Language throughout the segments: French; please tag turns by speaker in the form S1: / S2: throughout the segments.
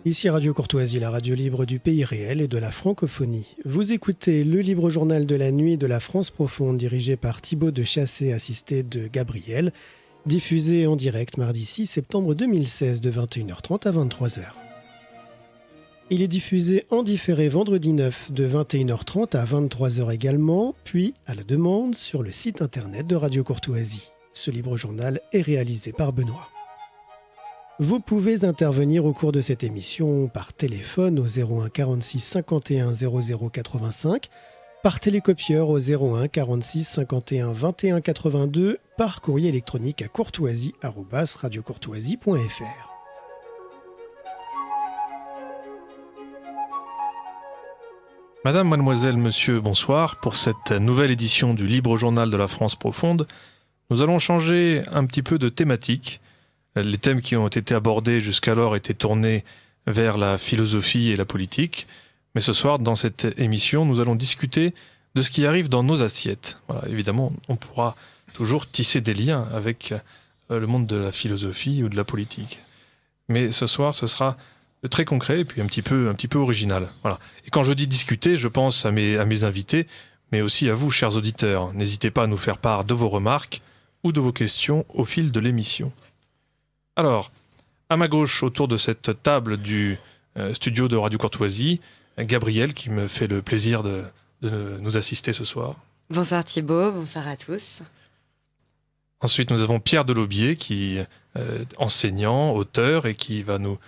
S1: Ici Radio Courtoisie, la radio libre du pays réel et de la francophonie. Vous écoutez le libre journal de la nuit de la France profonde, dirigé par Thibaut de Chassé, assisté de Gabriel, diffusé en direct mardi 6 septembre 2016 de 21h30 à 23h. Il est diffusé en différé vendredi 9 de 21h30 à 23h également, puis à la demande sur le site internet de Radio Courtoisie. Ce libre journal est réalisé par Benoît. Vous pouvez intervenir au cours de cette émission par téléphone au 01 46 51 00 85, par télécopieur au 01 46 51 21 82, par courrier électronique à courtoisie@radiocourtoisie.fr.
S2: Madame, mademoiselle, monsieur, bonsoir. Pour cette nouvelle édition du Libre Journal de la France profonde, nous allons changer un petit peu de thématique. Les thèmes qui ont été abordés jusqu'alors étaient tournés vers la philosophie et la politique. Mais ce soir, dans cette émission, nous allons discuter de ce qui arrive dans nos assiettes. Voilà, évidemment, on pourra toujours tisser des liens avec le monde de la philosophie ou de la politique. Mais ce soir, ce sera très concret et puis un petit peu original. Voilà. Et quand je dis discuter, je pense à mes invités, mais aussi à vous, chers auditeurs. N'hésitez pas à nous faire part de vos remarques ou de vos questions au fil de l'émission. Alors, à ma gauche, autour de cette table du studio de Radio Courtoisie, Gabriel, qui me fait le plaisir de nous assister ce soir.
S3: Bonsoir Thibaut, bonsoir à tous.
S2: Ensuite, nous avons Pierre Delaubier, qui est enseignant, auteur, et qui va nous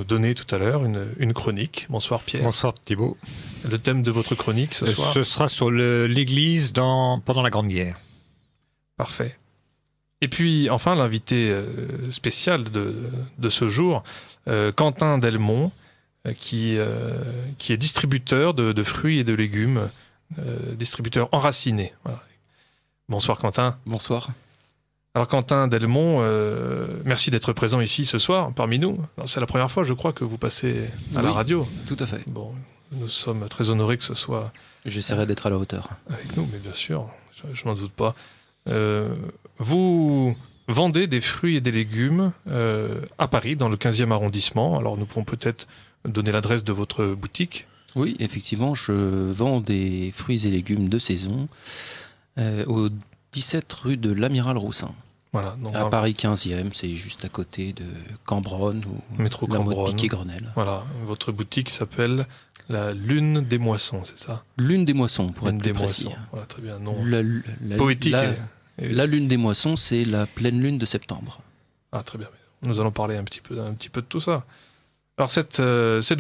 S2: donner tout à l'heure une chronique. Bonsoir Pierre.
S4: Bonsoir Thibaut.
S2: Le thème de votre chronique ce soir?
S4: Ce sera sur l'Église pendant la Grande Guerre.
S2: Parfait. Et puis, enfin, l'invité spécial de ce jour, Quentin Delmont, qui est distributeur de fruits et de légumes, distributeur enraciné. Voilà. Bonsoir Quentin.
S5: Bonsoir.
S2: Alors Quentin Delmont, merci d'être présent ici ce soir, parmi nous. C'est la première fois, je crois, que vous passez à la radio.
S5: Tout à fait.
S2: Bon, nous sommes très honorés que ce soit...
S5: J'essaierai d'être à la hauteur.
S2: Avec nous, mais bien sûr, je n'en doute pas. Vous vendez des fruits et des légumes à Paris, dans le 15e arrondissement. Alors nous pouvons peut-être donner l'adresse de votre boutique.
S5: Oui, effectivement, je vends des fruits et légumes de saison au 17 rue de l'Amiral Roussin.
S2: Voilà, donc
S5: à Paris 15e, c'est juste à côté de Cambronne ou
S2: métro
S5: la
S2: Cambronne.
S5: mode Piquet-Grenelle.
S2: Voilà, votre boutique s'appelle la Lune des Moissons, c'est ça?
S5: Lune des Moissons, pour
S2: Lune
S5: être plus
S2: des
S5: précis.
S2: Moissons. Voilà, très bien, non.
S5: Poétique.
S2: Poétique.
S5: La Lune des Moissons, c'est la pleine lune de septembre.
S2: Ah, très bien. Nous allons parler un petit peu de tout ça. Alors, cette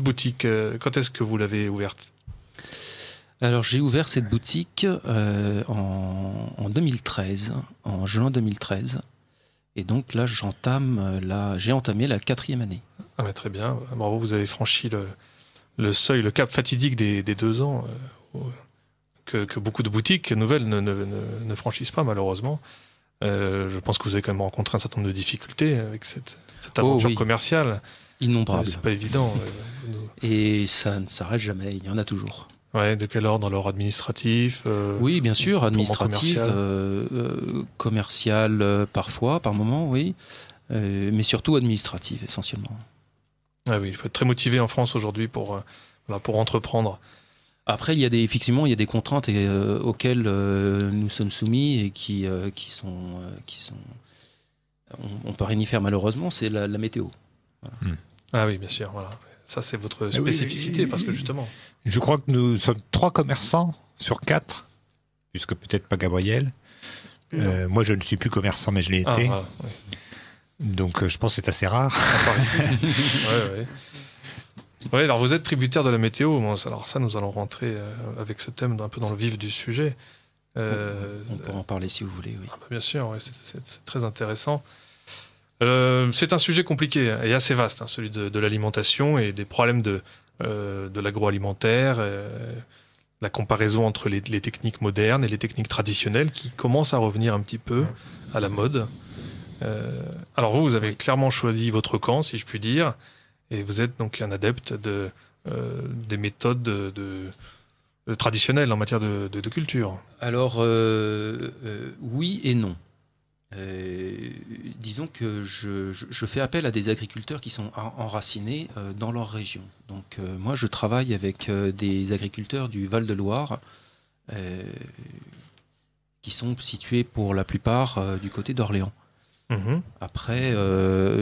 S2: boutique, quand est-ce que vous l'avez ouverte?
S5: Alors, j'ai ouvert cette boutique en 2013, en juin 2013. Et donc là, j'ai entamé la 4e année.
S2: Ah, mais très bien. Bravo, vous avez franchi le seuil, le cap fatidique des 2 ans que beaucoup de boutiques nouvelles ne franchissent pas, malheureusement. Je pense que vous avez quand même rencontré un certain nombre de difficultés avec cette aventure commerciale.
S5: Innombrables.
S2: C'est pas évident.
S5: Et ça ne s'arrête jamais, il y en a toujours.
S2: Ouais, de quel ordre? Alors administratif
S5: Oui, bien sûr, administratif, commercial parfois, par moment, oui. Mais surtout administratif, essentiellement.
S2: Ah oui, il faut être très motivé en France aujourd'hui pour entreprendre.
S5: Après, il y a des contraintes auxquelles nous sommes soumis et qui sont on peut rien y faire malheureusement, c'est la météo. Voilà.
S2: Ah oui, bien sûr, voilà. Ça, c'est votre spécificité, parce que justement...
S4: Je crois que nous sommes 3 commerçants sur 4, puisque peut-être pas Gabriel. Moi, je ne suis plus commerçant, mais je l'ai été.
S2: Oui.
S4: Donc, je pense que c'est assez rare.
S2: Oui. Oui, alors vous êtes tributaire de la météo. Bon, alors ça, nous allons rentrer avec ce thème un peu dans le vif du sujet.
S5: On pourra en parler si vous voulez, oui.
S2: Bien sûr, oui, c'est très intéressant. C'est un sujet compliqué et assez vaste, celui de l'alimentation et des problèmes de l'agroalimentaire, la comparaison entre les techniques modernes et les techniques traditionnelles qui commencent à revenir un petit peu à la mode. Alors vous avez clairement choisi votre camp, si je puis dire, et vous êtes donc un adepte des méthodes traditionnelles en matière de culture.
S5: Alors, oui et non. Disons que je fais appel à des agriculteurs qui sont enracinés dans leur région. Donc moi, je travaille avec des agriculteurs du Val-de-Loire qui sont situés pour la plupart du côté d'Orléans.
S2: Mhm.
S5: Après,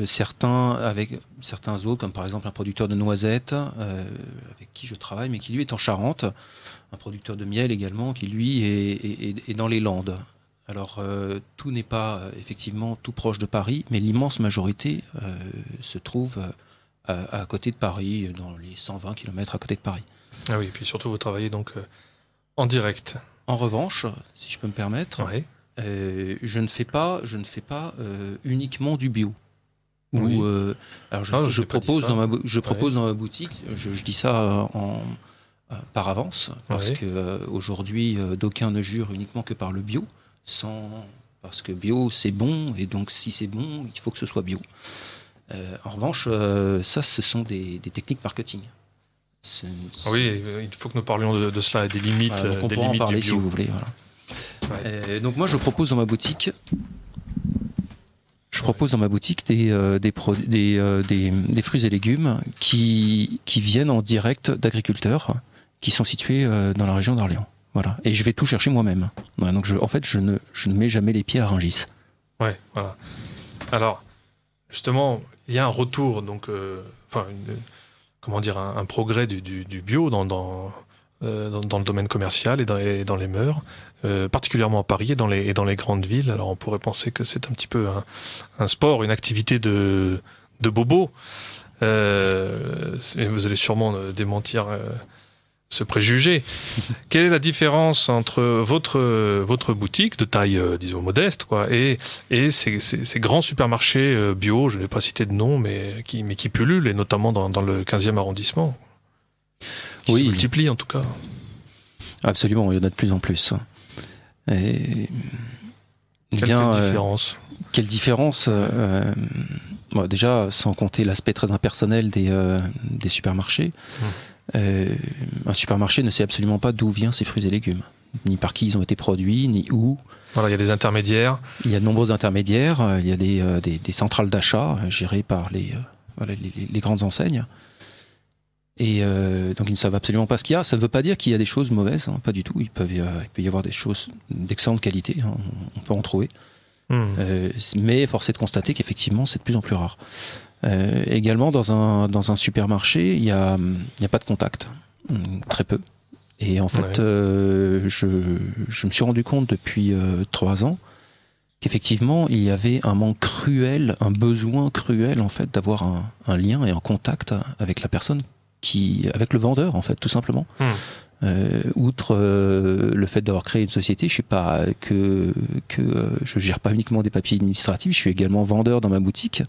S5: certains autres, comme par exemple un producteur de noisettes avec qui je travaille, mais qui lui est en Charente, un producteur de miel également, qui lui est dans les Landes. Alors, tout n'est pas effectivement tout proche de Paris, mais l'immense majorité se trouve à côté de Paris, dans les 120 km à côté de Paris.
S2: Ah oui, et puis surtout, vous travaillez donc en direct.
S5: En revanche, si je peux me permettre,
S2: Oui.
S5: je ne fais pas uniquement du bio.
S2: Oui.
S5: Alors
S2: je n'ai pas dit
S5: propose
S2: ça.
S5: je propose dans ma boutique, je dis ça par avance, parce
S2: Ouais.
S5: que aujourd'hui, d'aucuns ne jurent uniquement que par le bio, parce que bio c'est bon, et donc si c'est bon, il faut que ce soit bio. En revanche, ça, ce sont des techniques marketing.
S2: Oui, il faut que nous parlions de cela et des limites,
S5: Voilà, donc on
S2: des
S5: pourra en
S2: limites
S5: parler
S2: du
S5: si
S2: bio.
S5: vous voulez. Voilà.
S2: Ouais.
S5: Donc moi, je propose dans ma boutique des fruits et légumes qui viennent en direct d'agriculteurs qui sont situés dans la région d'Orléans. Voilà. Et je vais tout chercher moi-même. Voilà, donc je ne mets jamais les pieds à Rungis.
S2: Ouais, voilà. Alors, justement, il y a un retour, donc, comment dire, un progrès du bio dans le domaine commercial et dans les mœurs, particulièrement à Paris et dans les grandes villes. Alors, on pourrait penser que c'est un petit peu un sport, une activité de bobo. Vous allez sûrement démentir ce préjugé. Quelle est la différence entre votre boutique de taille, disons, modeste, quoi, et ces grands supermarchés bio, je ne vais pas citer de nom, mais qui pullulent, et notamment dans le 15e arrondissement, qui se multiplient en tout cas.
S5: Absolument, il y en a de plus en plus. Et
S2: Quelle différence ?
S5: Quelle différence bon, déjà, sans compter l'aspect très impersonnel des supermarchés. Un supermarché ne sait absolument pas d'où viennent ses fruits et légumes, ni par qui ils ont été produits, ni où.
S2: Voilà, il y a des intermédiaires.
S5: Il y a de nombreux intermédiaires, il y a des centrales d'achat gérées par les grandes enseignes. Et donc ils ne savent absolument pas ce qu'il y a. Ça ne veut pas dire qu'il y a des choses mauvaises, hein, pas du tout. Il peut y avoir des choses d'excellente qualité, hein, on peut en trouver. Mais force est de constater qu'effectivement c'est de plus en plus rare. Également dans un supermarché, il y a pas de contact, très peu. Et en fait, je me suis rendu compte depuis 3 ans qu'effectivement il y avait un manque cruel, un besoin cruel en fait d'avoir un lien et un contact avec la personne avec le vendeur en fait, tout simplement. Outre le fait d'avoir créé une société, je suis pas je gère pas uniquement des papiers administratifs, je suis également vendeur dans ma boutique.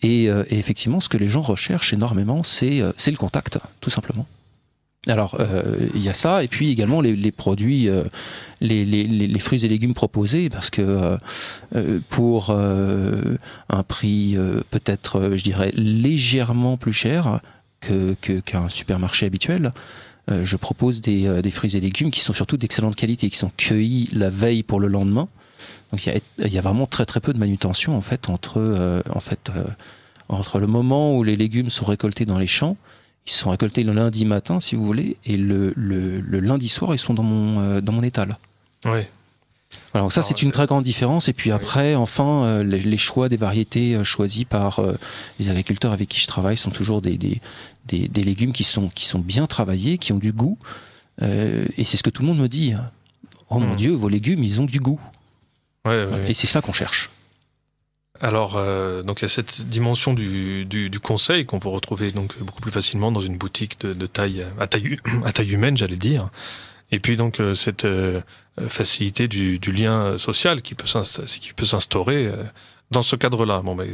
S5: Et effectivement, ce que les gens recherchent énormément, c'est le contact, tout simplement. Alors, il y a ça, et puis également les produits, les fruits et légumes proposés, parce que pour un prix peut-être, je dirais, légèrement plus cher qu'un supermarché habituel, je propose des fruits et légumes qui sont surtout d'excellente qualité, qui sont cueillis la veille pour le lendemain. Donc il y a vraiment très très peu de manutention en fait entre le moment où les légumes sont récoltés dans les champs, ils sont récoltés le lundi matin si vous voulez, et le lundi soir ils sont dans mon étal.
S2: Oui.
S5: Voilà, donc ça c'est une très grande différence. Et puis après, enfin, les choix des variétés choisies par les agriculteurs avec qui je travaille sont toujours des légumes qui sont bien travaillés, qui ont du goût. Et c'est ce que tout le monde me dit. Oh mon Dieu, vos légumes, ils ont du goût. Et c'est ça qu'on cherche.
S2: Alors, donc il y a cette dimension du conseil qu'on peut retrouver donc beaucoup plus facilement dans une boutique de taille à taille humaine, j'allais dire. Et puis donc cette facilité du lien social qui peut s'instaurer dans ce cadre-là. Bon, ben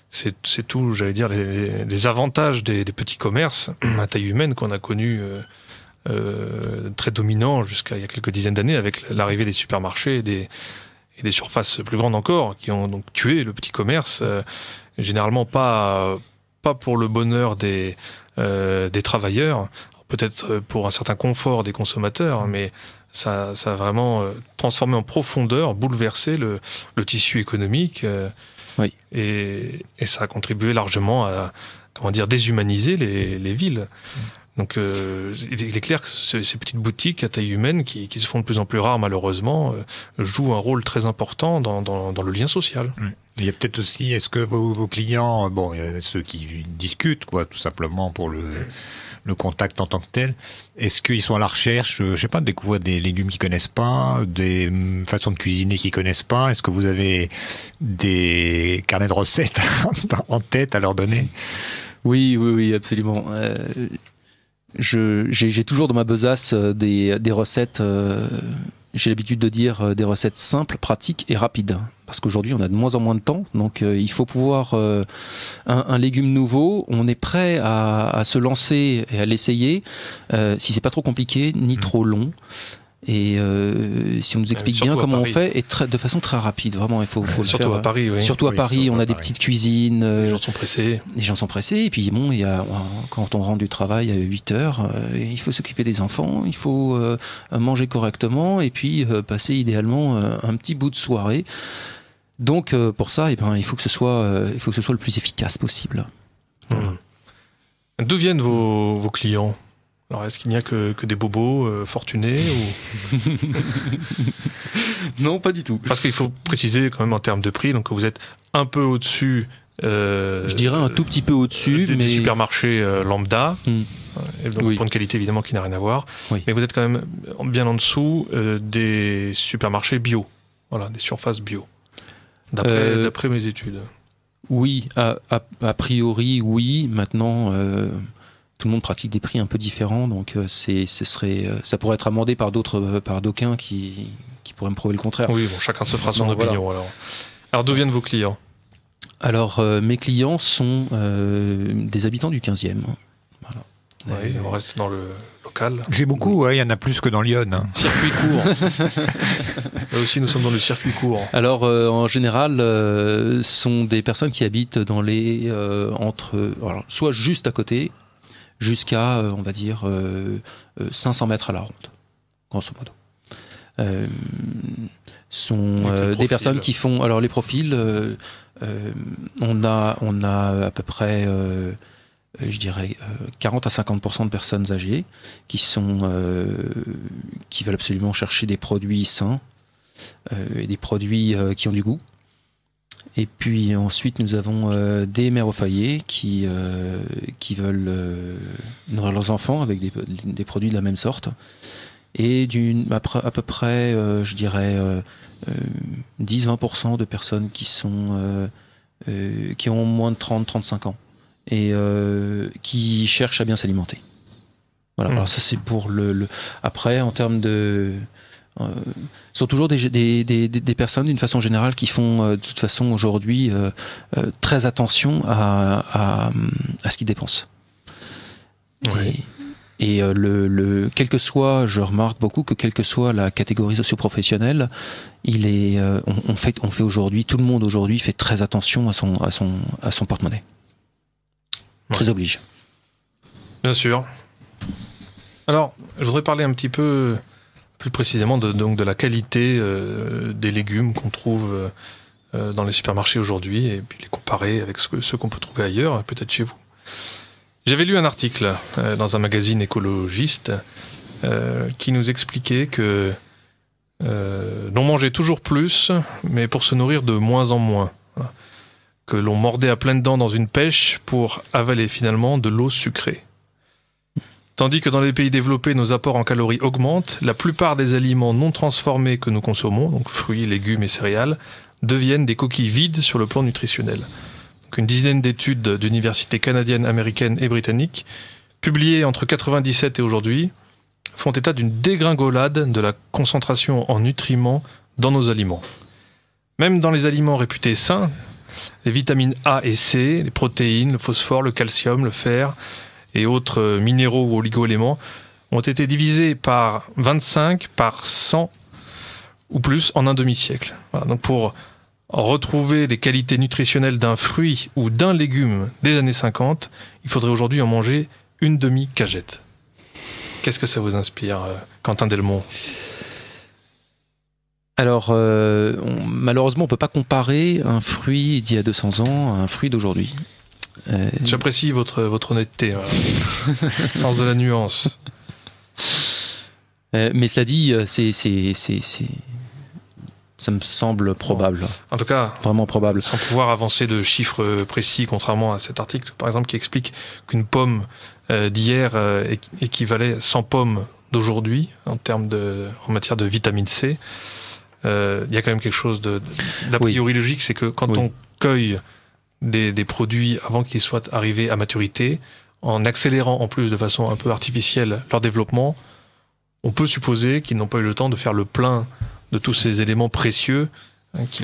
S2: c'est tout, j'allais dire, les avantages des petits commerces à taille humaine qu'on a connus très dominants jusqu'à il y a quelques dizaines d'années avec l'arrivée des supermarchés et des surfaces plus grandes encore qui ont donc tué le petit commerce, généralement pas pour le bonheur des travailleurs, peut-être pour un certain confort des consommateurs, mais ça a vraiment transformé en profondeur, bouleversé le tissu économique.
S5: Oui.
S2: Et ça a contribué largement à déshumaniser les villes. Donc il est clair que ces petites boutiques à taille humaine qui se font de plus en plus rares malheureusement jouent un rôle très important dans le lien social.
S4: Il y a peut-être aussi, est-ce que vos clients, bon, il y a ceux qui discutent, quoi, tout simplement pour le contact en tant que tel, est-ce qu'ils sont à la recherche, je sais pas, de découvrir des légumes qu'ils connaissent pas, des façons de cuisiner qu'ils connaissent pas? Est-ce que vous avez des carnets de recettes en tête à leur donner?
S5: Oui, absolument. J'ai toujours dans ma besace des recettes, j'ai l'habitude de dire des recettes simples, pratiques et rapides. Parce qu'aujourd'hui, on a de moins en moins de temps, donc il faut pouvoir un légume nouveau. On est prêt à se lancer et à l'essayer, si c'est pas trop compliqué ni trop long. Et si on nous explique bien comment on fait, et de façon très rapide, vraiment, il faut le
S2: surtout
S5: faire.
S2: À Paris, oui.
S5: Surtout à Paris, on a des petites cuisines.
S2: Les gens sont pressés.
S5: Les gens sont pressés, et puis bon, quand on rentre du travail à 8 heures, il faut s'occuper des enfants, il faut manger correctement, et puis passer idéalement un petit bout de soirée. Donc pour ça, il faut que ce soit le plus efficace possible.
S2: D'où viennent vos clients ? Alors, est-ce qu'il n'y a que des bobos fortunés ou...
S5: Non, pas du tout.
S2: Parce qu'il faut préciser quand même en termes de prix, donc vous êtes un peu au-dessus...
S5: je dirais un tout petit peu au-dessus, mais...
S2: des supermarchés lambda, et donc pour une qualité évidemment qui n'a rien à voir, mais vous êtes quand même bien en dessous des supermarchés bio, voilà, des surfaces bio, d'après mes études.
S5: Oui, a priori, oui. Maintenant... tout le monde pratique des prix un peu différents, donc ça pourrait être amendé par d'aucuns qui pourraient me prouver le contraire.
S2: Oui, bon, chacun se fera son opinion. Voilà. Alors d'où viennent vos clients ?
S5: Alors mes clients sont des habitants du 15e. Voilà.
S2: Oui, on reste dans le local.
S4: C'est beaucoup, il y en a plus que dans Lyon. Hein.
S2: Circuit court. Là aussi, nous sommes dans le circuit court.
S5: Alors, en général, sont des personnes qui habitent dans les soit juste à côté, jusqu'à, on va dire, 500 mètres à la ronde, grosso modo. Sont des personnes qui font... Alors, les profils, on a à peu près, je dirais, 40 à 50% de personnes âgées qui veulent absolument chercher des produits sains et des produits qui ont du goût. Et puis ensuite, nous avons des mères au foyer qui veulent nourrir leurs enfants avec des produits de la même sorte. Et à peu près, je dirais, 10-20% de personnes qui ont moins de 30-35 ans et qui cherchent à bien s'alimenter. Voilà, alors ça c'est pour Après, en termes de... Ce sont toujours des personnes, d'une façon générale, qui font, de toute façon, aujourd'hui, très attention à ce qu'ils dépensent.
S2: Oui.
S5: Et quel que soit, je remarque beaucoup que quelle que soit la catégorie socio-professionnelle, on fait aujourd'hui, tout le monde aujourd'hui fait très attention à son porte-monnaie. Très oblige.
S2: Bien sûr. Alors, je voudrais parler un petit peu plus précisément de la qualité des légumes qu'on trouve dans les supermarchés aujourd'hui, et puis les comparer avec ce qu'on peut trouver ailleurs, peut-être chez vous. J'avais lu un article dans un magazine écologiste qui nous expliquait que l'on mangeait toujours plus, mais pour se nourrir de moins en moins. Voilà. Que l'on mordait à pleines dents dans une pêche pour avaler finalement de l'eau sucrée. Tandis que dans les pays développés, nos apports en calories augmentent, la plupart des aliments non transformés que nous consommons, donc fruits, légumes et céréales, deviennent des coquilles vides sur le plan nutritionnel. Donc une dizaine d'études d'universités canadiennes, américaines et britanniques, publiées entre 1997 et aujourd'hui, font état d'une dégringolade de la concentration en nutriments dans nos aliments. Même dans les aliments réputés sains, les vitamines A et C, les protéines, le phosphore, le calcium, le fer et autres minéraux ou oligo-éléments ont été divisés par 25, par 100 ou plus en un demi-siècle. Voilà, donc pour retrouver les qualités nutritionnelles d'un fruit ou d'un légume des années 50, il faudrait aujourd'hui en manger une demi-cagette. Qu'est-ce que ça vous inspire, Quentin Delmont ?
S5: Alors, malheureusement, on ne peut pas comparer un fruit d'il y a 200 ans à un fruit d'aujourd'hui.
S2: J'apprécie votre honnêteté, sens de la nuance.
S5: Mais cela dit, ça me semble probable.
S2: En tout cas,
S5: vraiment probable.
S2: Sans pouvoir avancer de chiffres précis, contrairement à cet article, par exemple, qui explique qu'une pomme d'hier équivalait 100 pommes d'aujourd'hui en matière de vitamine C. Il y a quand même quelque chose d'a priori logique, c'est que quand on cueille des produits avant qu'ils soient arrivés à maturité, en accélérant en plus de façon un peu artificielle leur développement, on peut supposer qu'ils n'ont pas eu le temps de faire le plein de tous ces éléments précieux qui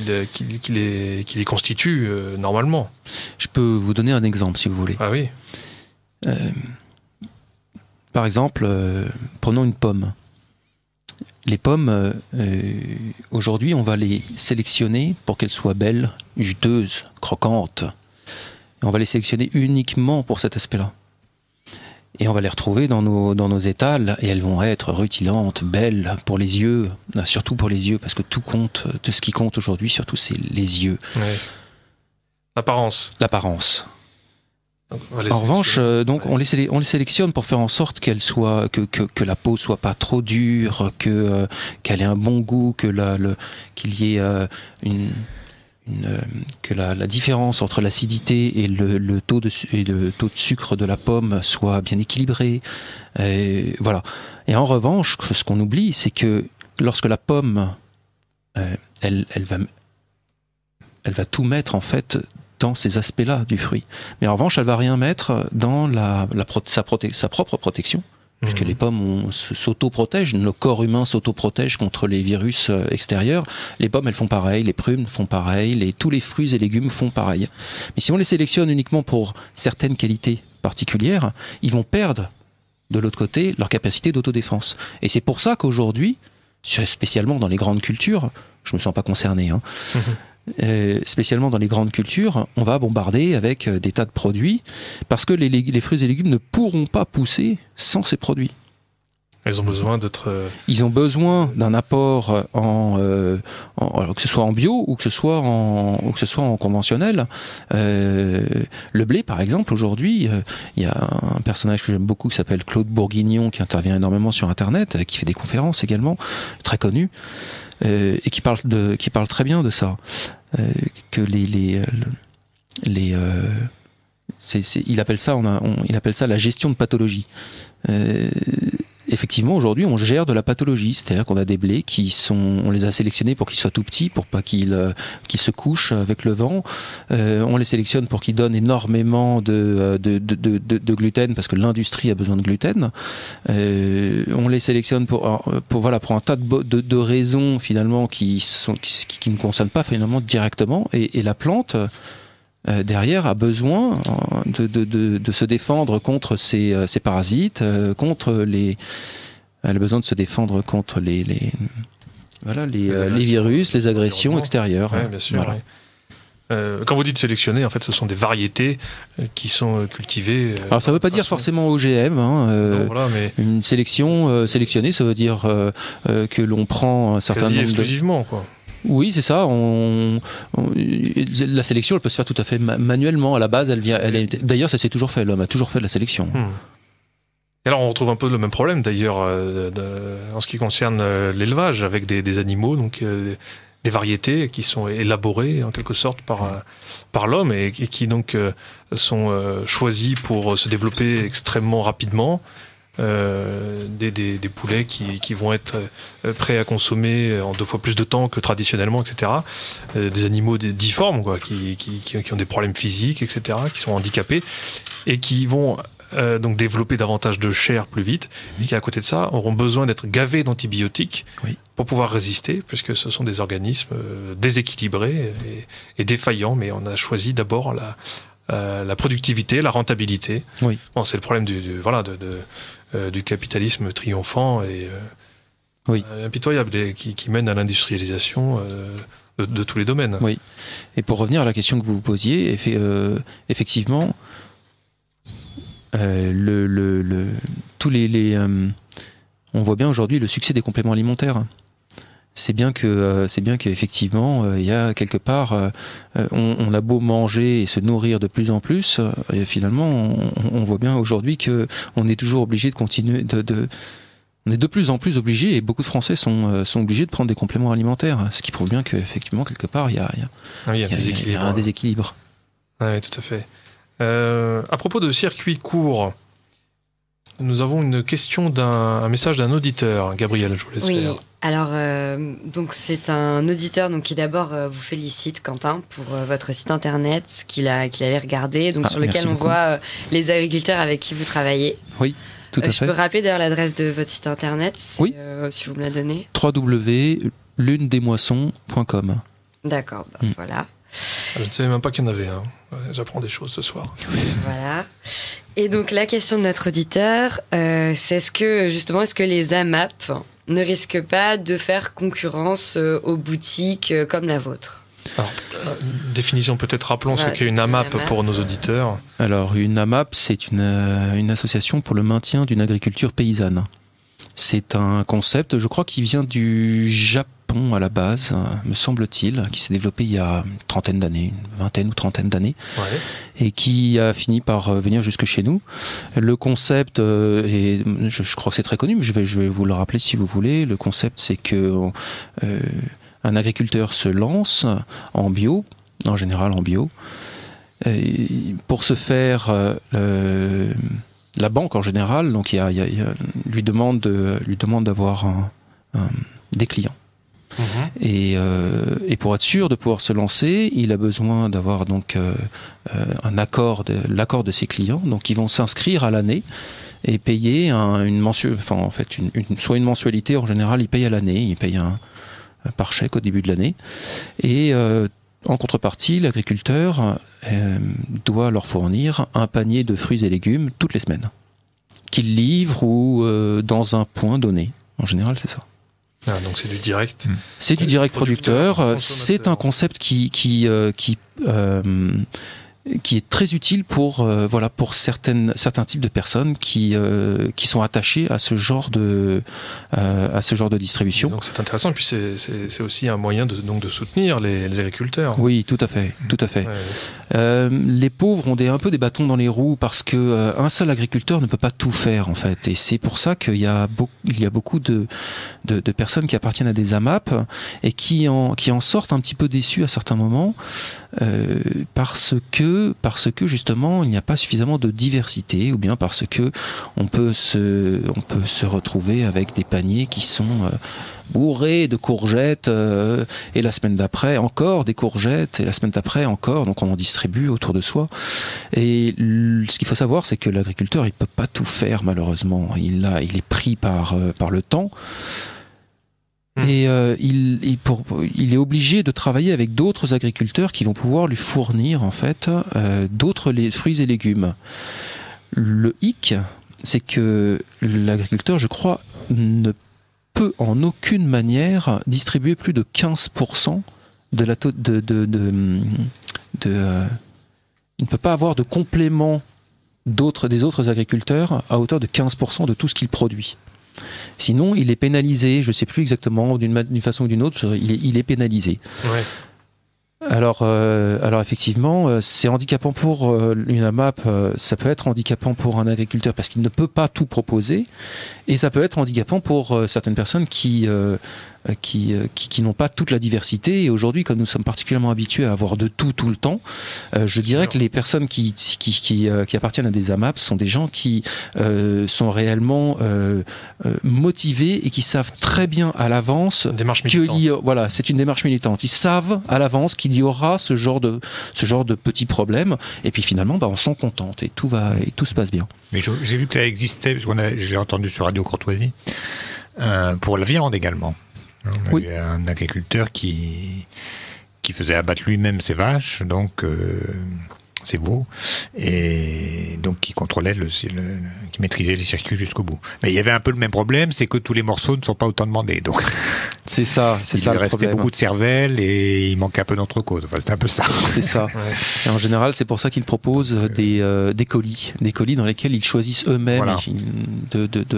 S2: les constituent normalement.
S5: Je peux vous donner un exemple si vous voulez.
S2: Ah oui.
S5: Par exemple, prenons une pomme. Les pommes, aujourd'hui, on va les sélectionner pour qu'elles soient belles, juteuses, croquantes. Et on va les sélectionner uniquement pour cet aspect-là. Et on va les retrouver dans nos étals, et elles vont être rutilantes, belles pour les yeux, surtout pour les yeux, parce que tout compte, de ce qui compte aujourd'hui, surtout, c'est les yeux.
S2: Oui. L'apparence.
S5: En revanche, donc on les sélectionne pour faire en sorte qu'elles soient, que la peau soit pas trop dure, qu'elle ait un bon goût, qu'il y ait que la différence entre l'acidité et le taux de sucre de la pomme soit bien équilibrée. Voilà. Et en revanche, ce qu'on oublie, c'est que lorsque la pomme, elle va tout mettre en fait dans ces aspects-là du fruit. Mais en revanche, elle va rien mettre dans sa propre protection. Puisque les pommes s'auto-protègent, le corps humain s'auto-protège contre les virus extérieurs. Les pommes, elles font pareil, les prunes font pareil, tous les fruits et légumes font pareil. Mais si on les sélectionne uniquement pour certaines qualités particulières, ils vont perdre, de l'autre côté, leur capacité d'autodéfense. Et c'est pour ça qu'aujourd'hui, spécialement dans les grandes cultures, je ne me sens pas concerné, spécialement dans les grandes cultures, on va bombarder avec des tas de produits parce que les fruits et légumes ne pourront pas pousser sans ces produits.
S2: Ils ont besoin d'être...
S5: Ils ont besoin d'un apport que ce soit en bio ou que ce soit en conventionnel. Le blé, par exemple, aujourd'hui, il y a un personnage que j'aime beaucoup qui s'appelle Claude Bourguignon, qui intervient énormément sur Internet, qui fait des conférences également, très connu. Et qui parle très bien de ça, que il appelle ça la gestion de pathologie. Effectivement, aujourd'hui, on gère de la pathologie, c'est-à-dire qu'on a des blés on les a sélectionnés pour qu'ils soient tout petits, pour pas qu'ils se couchent avec le vent. On les sélectionne pour qu'ils donnent énormément de gluten, parce que l'industrie a besoin de gluten. On les sélectionne pour un tas de raisons finalement qui ne concernent pas finalement directement, et la plante derrière a besoin de se défendre contre ces parasites, elle a besoin de se défendre contre les virus, les agressions extérieures.
S2: Ouais, bien sûr.
S5: Voilà.
S2: Ouais. Quand vous dites sélectionner, en fait, ce sont des variétés qui sont cultivées.
S5: Alors ça ne veut pas dire forcément OGM.
S2: Non, voilà, mais
S5: une sélectionnée, ça veut dire que l'on prend un certain nombre
S2: exclusivement, quoi.
S5: Oui, c'est ça. La sélection, elle peut se faire tout à fait manuellement. À la base, d'ailleurs, ça s'est toujours fait. L'homme a toujours fait de la sélection.
S2: Et alors, on retrouve un peu le même problème, d'ailleurs, en ce qui concerne l'élevage, avec des animaux, donc des variétés qui sont élaborées, en quelque sorte, par l'homme, et qui, donc, sont choisies pour se développer extrêmement rapidement. Des poulets qui vont être prêts à consommer en 2 fois plus de temps que traditionnellement, etc. Des animaux difformes, quoi, qui ont des problèmes physiques, etc., qui sont handicapés et qui vont donc développer davantage de chair plus vite, et qui, à côté de ça, auront besoin d'être gavés d'antibiotiques pour pouvoir résister, puisque ce sont des organismes déséquilibrés et défaillants, mais on a choisi d'abord la productivité, la rentabilité.
S5: Oui.
S2: Bon, c'est le problème du capitalisme triomphant et impitoyable, qui mène à l'industrialisation de tous les domaines.
S5: Oui. Et pour revenir à la question que vous posiez, effectivement, on voit bien aujourd'hui le succès des compléments alimentaires. c'est bien qu'effectivement, il y a quelque part, on a beau manger et se nourrir de plus en plus, et finalement, on voit bien aujourd'hui que on est toujours obligé de continuer on est de plus en plus obligé, et beaucoup de Français sont obligés de prendre des compléments alimentaires, ce qui prouve bien qu'effectivement, quelque part, il y a un déséquilibre.
S2: Oui, tout à fait. À propos de circuits courts, nous avons une question un message d'un auditeur. Gabriel, je vous laisse faire.
S3: Alors, donc c'est un auditeur qui d'abord vous félicite, Quentin, pour votre site internet qu'il allait regarder, sur lequel on voit les agriculteurs avec qui vous travaillez.
S5: Oui, tout à fait.
S3: Je peux rappeler d'ailleurs l'adresse de votre site internet,
S5: oui.
S3: Si vous me la donnez.
S5: www.lunedesmoissons.com.
S3: D'accord, voilà.
S2: Je ne savais même pas qu'il y en avait un. J'apprends des choses ce soir.
S3: Voilà. Et donc la question de notre auditeur, c'est est-ce que les AMAP ne risquent pas de faire concurrence aux boutiques comme la vôtre?
S2: Alors, définition peut-être, rappelons ce qu'est une AMAP pour nos auditeurs.
S5: Alors une AMAP, c'est une association pour le maintien d'une agriculture paysanne. C'est un concept, je crois, qui vient du Japon à la base, me semble-t-il, qui s'est développé il y a une trentaine d'années, une vingtaine ou trentaine d'années, et qui a fini par venir jusque chez nous. Le concept, je crois que c'est très connu, mais je vais vous le rappeler si vous voulez. Le concept, c'est que un agriculteur se lance en bio, en général en bio, pour se faire... la banque en général, donc lui demande d'avoir des clients. Et pour être sûr de pouvoir se lancer, il a besoin d'avoir donc l'accord de ses clients. Donc ils vont s'inscrire à l'année et payer soit une mensualité. En général, ils payent à l'année, ils payent par chèque au début de l'année. Et en contrepartie, l'agriculteur doit leur fournir un panier de fruits et légumes toutes les semaines, qu'il livre ou dans un point donné. En général, c'est ça.
S2: Donc c'est du direct.
S5: C'est du direct producteur. C'est un concept qui est très utile pour certains types de personnes qui sont attachées à ce genre de distribution.
S2: Donc c'est intéressant, et puis c'est aussi un moyen de soutenir les agriculteurs.
S5: Oui, tout à fait. Les pauvres ont un peu des bâtons dans les roues parce que un seul agriculteur ne peut pas tout faire en fait, et c'est pour ça qu'il y a beaucoup de personnes qui appartiennent à des AMAP et qui en sortent un petit peu déçus à certains moments parce que justement il n'y a pas suffisamment de diversité, ou bien parce que on peut se retrouver avec des paniers qui sont bourrés de courgettes et la semaine d'après encore des courgettes et la semaine d'après encore, donc on en distribue autour de soi. Et ce qu'il faut savoir, c'est que l'agriculteur il peut pas tout faire malheureusement, il est pris par le temps. Et il est obligé de travailler avec d'autres agriculteurs qui vont pouvoir lui fournir en fait d'autres fruits et légumes. Le hic, c'est que l'agriculteur, je crois, ne peut en aucune manière distribuer plus de 15% de la il ne peut pas avoir de complément des autres agriculteurs à hauteur de 15% de tout ce qu'il produit. Sinon, il est pénalisé, je ne sais plus exactement, d'une façon ou d'une autre, il est pénalisé.
S2: Ouais.
S5: Alors effectivement, c'est handicapant pour une AMAP, ça peut être handicapant pour un agriculteur parce qu'il ne peut pas tout proposer, et ça peut être handicapant pour certaines personnes qui n'ont pas toute la diversité. Et aujourd'hui, comme nous sommes particulièrement habitués à avoir de tout le temps, je dirais que les personnes qui appartiennent à des AMAP sont des gens qui sont réellement motivés et qui savent très bien à l'avance voilà, c'est une démarche militante. Ils savent à l'avance qu'il y aura ce genre de petits problèmes, et puis finalement on s'en contente et tout se passe bien. Mais
S4: j'ai vu que ça existait, parce que j'ai entendu sur Radio Courtoisie, pour la viande également. On avait un agriculteur qui faisait abattre lui-même ses vaches, donc ses veaux, et donc qui contrôlait qui maîtrisait les circuits jusqu'au bout. Mais il y avait un peu le même problème, c'est que tous les morceaux ne sont pas autant demandés. Donc
S5: C'est ça
S4: Il
S5: le
S4: restait
S5: problème.
S4: beaucoup de cervelle et il manquait un peu d'entrecôte. Enfin, c'était un peu ça.
S5: C'est ça.
S2: Ouais.
S5: Et en général, c'est pour ça qu'ils proposent des colis dans lesquels ils choisissent eux-mêmes
S4: Voilà.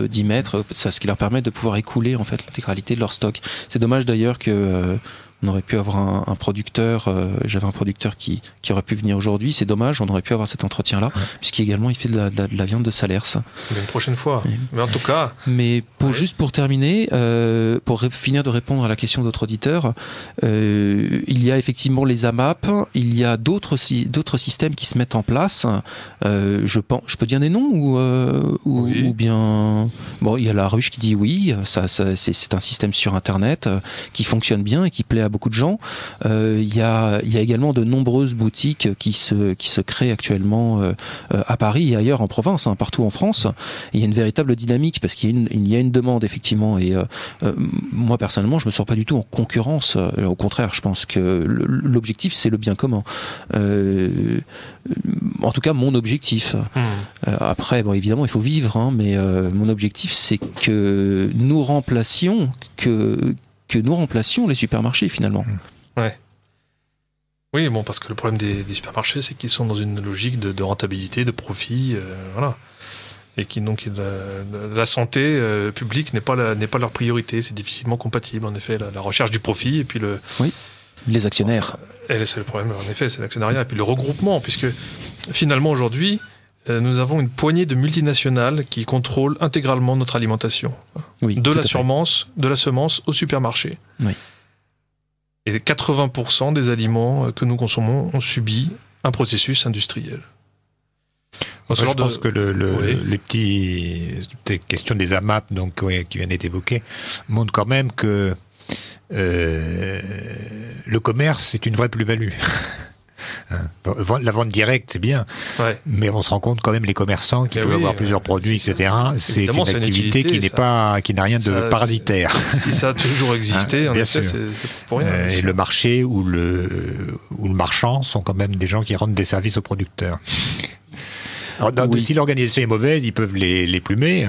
S5: d'y mettre, ce qui leur permet de pouvoir écouler en fait l'intégralité de leur stock. C'est dommage d'ailleurs que on aurait pu avoir un producteur, j'avais un producteur qui aurait pu venir aujourd'hui, c'est dommage, on aurait pu avoir cet entretien-là, puisqu'également il fait de la viande de Salers.
S2: Mais une prochaine fois.
S5: Oui.
S2: Mais en tout cas,
S5: Mais juste pour terminer, finir de répondre à la question d'autres auditeurs, il y a effectivement les AMAP, il y a d'autres systèmes qui se mettent en place. Je peux dire des noms
S2: Oui.
S5: ou bien bon, il y a la ruche qui dit oui, c'est un système sur Internet qui fonctionne bien et qui plaît à beaucoup de gens. Il y a également de nombreuses boutiques qui se créent actuellement à Paris et ailleurs en province, partout en France. Il y a une véritable dynamique parce qu'il y a une demande effectivement et moi personnellement je me sens pas du tout en concurrence, au contraire je pense que l'objectif c'est le bien commun, en tout cas mon objectif. Après bon évidemment il faut vivre mais mon objectif c'est que nous remplacions les supermarchés finalement.
S2: oui, bon, parce que le problème des supermarchés, c'est qu'ils sont dans une logique de rentabilité, de profit, voilà. Et donc la santé publique n'est pas leur priorité. C'est difficilement compatible, en effet, la recherche du profit et puis
S5: Les actionnaires.
S2: Et c'est le problème, en effet, c'est l'actionnariat et puis le regroupement, puisque finalement aujourd'hui, nous avons une poignée de multinationales qui contrôlent intégralement notre alimentation.
S5: Oui,
S2: De
S5: tout
S2: la
S5: à fait.
S2: semence au supermarché.
S5: Oui.
S2: Et 80% des aliments que nous consommons ont subi un processus industriel.
S4: Moi, je pense que
S2: Oui.
S4: les petites questions des AMAP donc, qui viennent d'être évoquées montrent quand même que le commerce, c'est une vraie plus-value. La vente directe, c'est bien,
S2: Ouais.
S4: mais on se rend compte quand même les commerçants qui
S2: Mais
S4: peuvent
S2: oui,
S4: avoir plusieurs produits, etc. C'est
S2: évidemment,
S4: une
S2: c'est une
S4: activité
S2: utilité,
S4: qui n'a rien de
S2: Ça,
S4: parasitaire.
S2: Si ça a toujours existé, en
S4: bien
S2: effet,
S4: sûr.
S2: c'est pour rien.
S4: Et le marché ou le marchand sont quand même des gens qui rendent des services aux producteurs. Alors,
S5: Oui.
S4: si l'organisation est mauvaise, ils peuvent les plumer.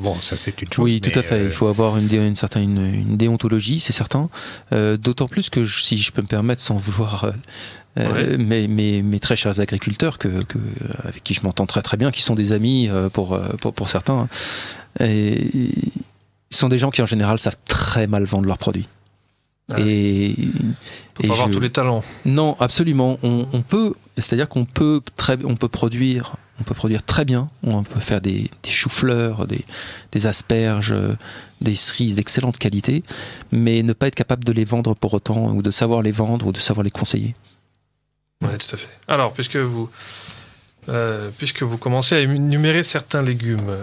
S4: Bon, ça c'est une chose.
S5: Oui,
S4: mais,
S5: tout à fait. Il faut avoir une certaine déontologie, c'est certain. D'autant plus que, si je peux me permettre, sans vouloir, mes très chers agriculteurs, avec qui je m'entends très très bien, qui sont des amis pour certains, sont des gens qui en général savent très mal vendre leurs produits.
S2: Ah.
S5: Et
S2: On peut pas avoir tous les talents.
S5: non, absolument. On peut, c'est-à-dire qu'on peut produire très bien. On peut faire des choux-fleurs, des asperges, des cerises d'excellente qualité, mais ne pas être capable de les vendre pour autant, ou de savoir les vendre, ou de savoir les conseiller.
S2: Oui, tout à fait. Alors, puisque vous commencez à énumérer certains légumes,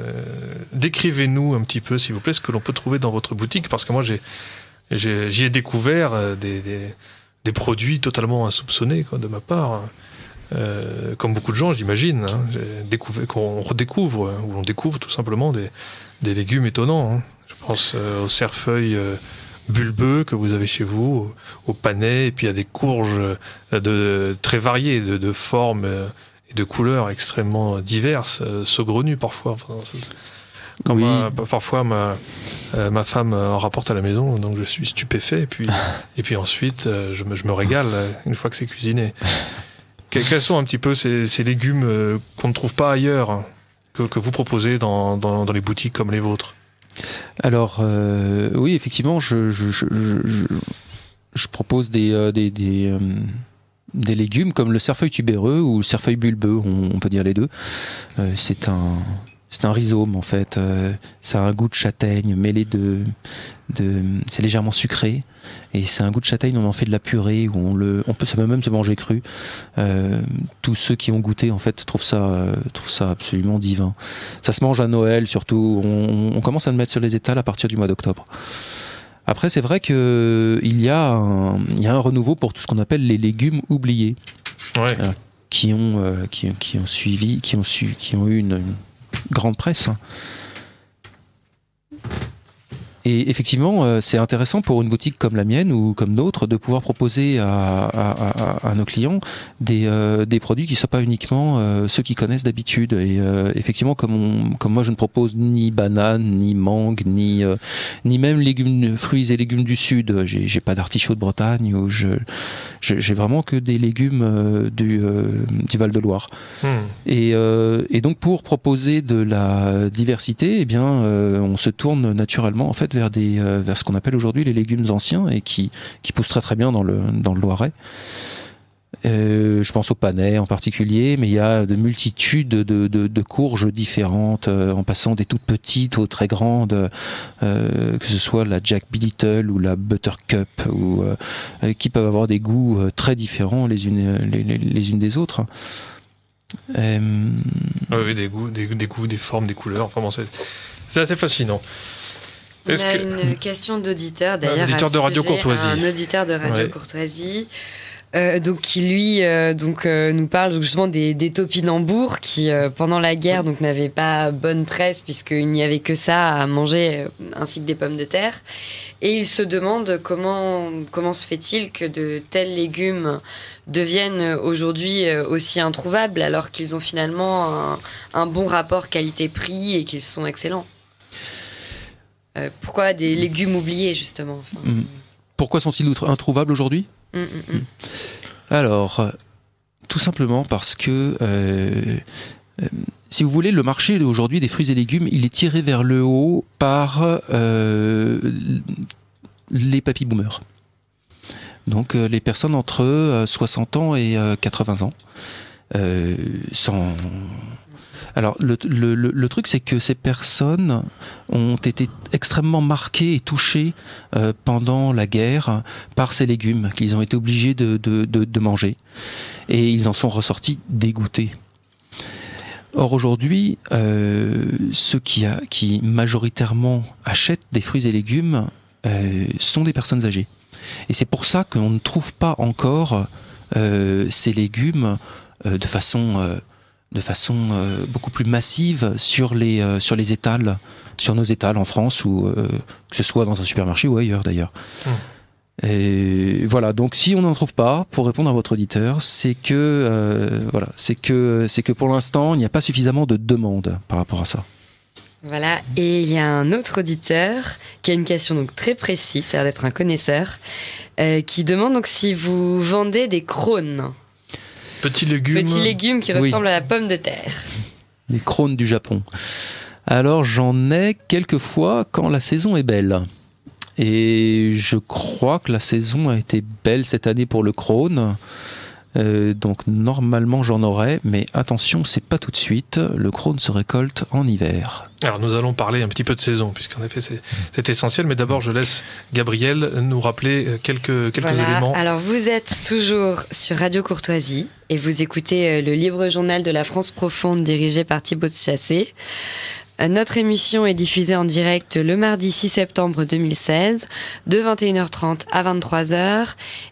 S2: décrivez-nous un petit peu, s'il vous plaît, ce que l'on peut trouver dans votre boutique, parce que moi, j'y ai découvert des produits totalement insoupçonnés de ma part. Comme beaucoup de gens, j'imagine. J'ai découvert qu'on redécouvre, ou on découvre tout simplement des légumes étonnants. Je pense aux cerfeuilles bulbeux que vous avez chez vous, au panais, et puis à des courges très variées, de formes et de couleurs extrêmement diverses, saugrenues parfois. Enfin,
S5: Oui.
S2: Parfois ma femme en rapporte à la maison, donc je suis stupéfait, et puis ensuite je me régale une fois que c'est cuisiné. Quels sont un petit peu ces légumes qu'on ne trouve pas ailleurs, que vous proposez dans les boutiques comme les vôtres?
S5: Alors, oui, effectivement, je propose des légumes comme le cerfeuil tubéreux ou le cerfeuil bulbeux, on peut dire les deux. C'est un rhizome en fait. Ça a un goût de châtaigne mêlé c'est légèrement sucré et c'est un goût de châtaigne. On en fait de la purée ou ça peut même se manger cru. Tous ceux qui ont goûté en fait trouvent ça absolument divin. Ça se mange à Noël surtout. On commence à le mettre sur les étals à partir du mois d'octobre. Après, c'est vrai que il y a un renouveau pour tout ce qu'on appelle les légumes oubliés,
S2: Ouais.
S5: qui ont eu une grande presse. Et effectivement, c'est intéressant pour une boutique comme la mienne ou comme d'autres de pouvoir proposer à nos clients des produits qui ne soient pas uniquement ceux qu'ils connaissent d'habitude. Et effectivement, comme moi je ne propose ni banane, ni mangue, ni même fruits et légumes du Sud. J'ai pas d'artichaut de Bretagne, ou j'ai vraiment que des légumes du Val-de-Loire. Et donc pour proposer de la diversité, eh bien, on se tourne naturellement en fait vers ce qu'on appelle aujourd'hui les légumes anciens et qui poussent très très bien dans le Loiret. Je pense au panais en particulier, mais il y a de multitudes de courges différentes, en passant des toutes petites aux très grandes, que ce soit la Jack B. Little ou la Buttercup, qui peuvent avoir des goûts très différents les unes des autres.
S2: Oui, des goûts, des formes, des couleurs. Enfin bon, c'est assez fascinant.
S3: On a une question d'auditeur, d'ailleurs,
S2: un auditeur de Radio Courtoisie.
S3: Un auditeur de Radio Courtoisie. Donc qui lui nous parle donc justement des topinambours qui pendant la guerre donc n'avaient pas bonne presse puisqu'il n'y avait que ça à manger ainsi que des pommes de terre, et il se demande comment se fait-il que de tels légumes deviennent aujourd'hui aussi introuvables alors qu'ils ont finalement un bon rapport qualité-prix et qu'ils sont excellents. Pourquoi des légumes oubliés justement
S5: Pourquoi sont-ils introuvables aujourd'hui ? Alors, tout simplement parce que, si vous voulez, le marché aujourd'hui des fruits et légumes, il est tiré vers le haut par les papy-boomers. Donc, les personnes entre 60 ans et 80 ans. Alors, le truc, c'est que ces personnes ont été extrêmement marquées et touchées pendant la guerre par ces légumes qu'ils ont été obligés de manger. Et ils en sont ressortis dégoûtés. Or, aujourd'hui, ceux qui majoritairement achètent des fruits et légumes sont des personnes âgées. Et c'est pour ça qu'on ne trouve pas encore ces légumes de façon beaucoup plus massive sur les étals, sur nos étals en France, ou que ce soit dans un supermarché ou ailleurs d'ailleurs. Et voilà, donc si on n'en trouve pas, pour répondre à votre auditeur, c'est que pour l'instant il n'y a pas suffisamment de demande par rapport à ça.
S3: Voilà, et il y a un autre auditeur qui a une question donc très précise, ça a l'air d'être un connaisseur, qui demande donc si vous vendez des crônes.
S2: Petits légumes
S3: qui ressemblent à la pomme de terre.
S5: Les crônes du Japon. Alors j'en ai quelques fois quand la saison est belle. Et je crois que la saison a été belle cette année pour le crône. Donc normalement j'en aurai, mais attention, c'est pas tout de suite. Le crône se récolte en hiver.
S2: Alors nous allons parler un petit peu de saison, puisqu'en effet c'est essentiel. Mais d'abord je laisse Gabrielle nous rappeler quelques éléments.
S3: Alors vous êtes toujours sur Radio Courtoisie et vous écoutez le libre journal de la France profonde dirigé par Thibaut de Chassé. Notre émission est diffusée en direct le mardi 6 septembre 2016 de 21h30 à 23h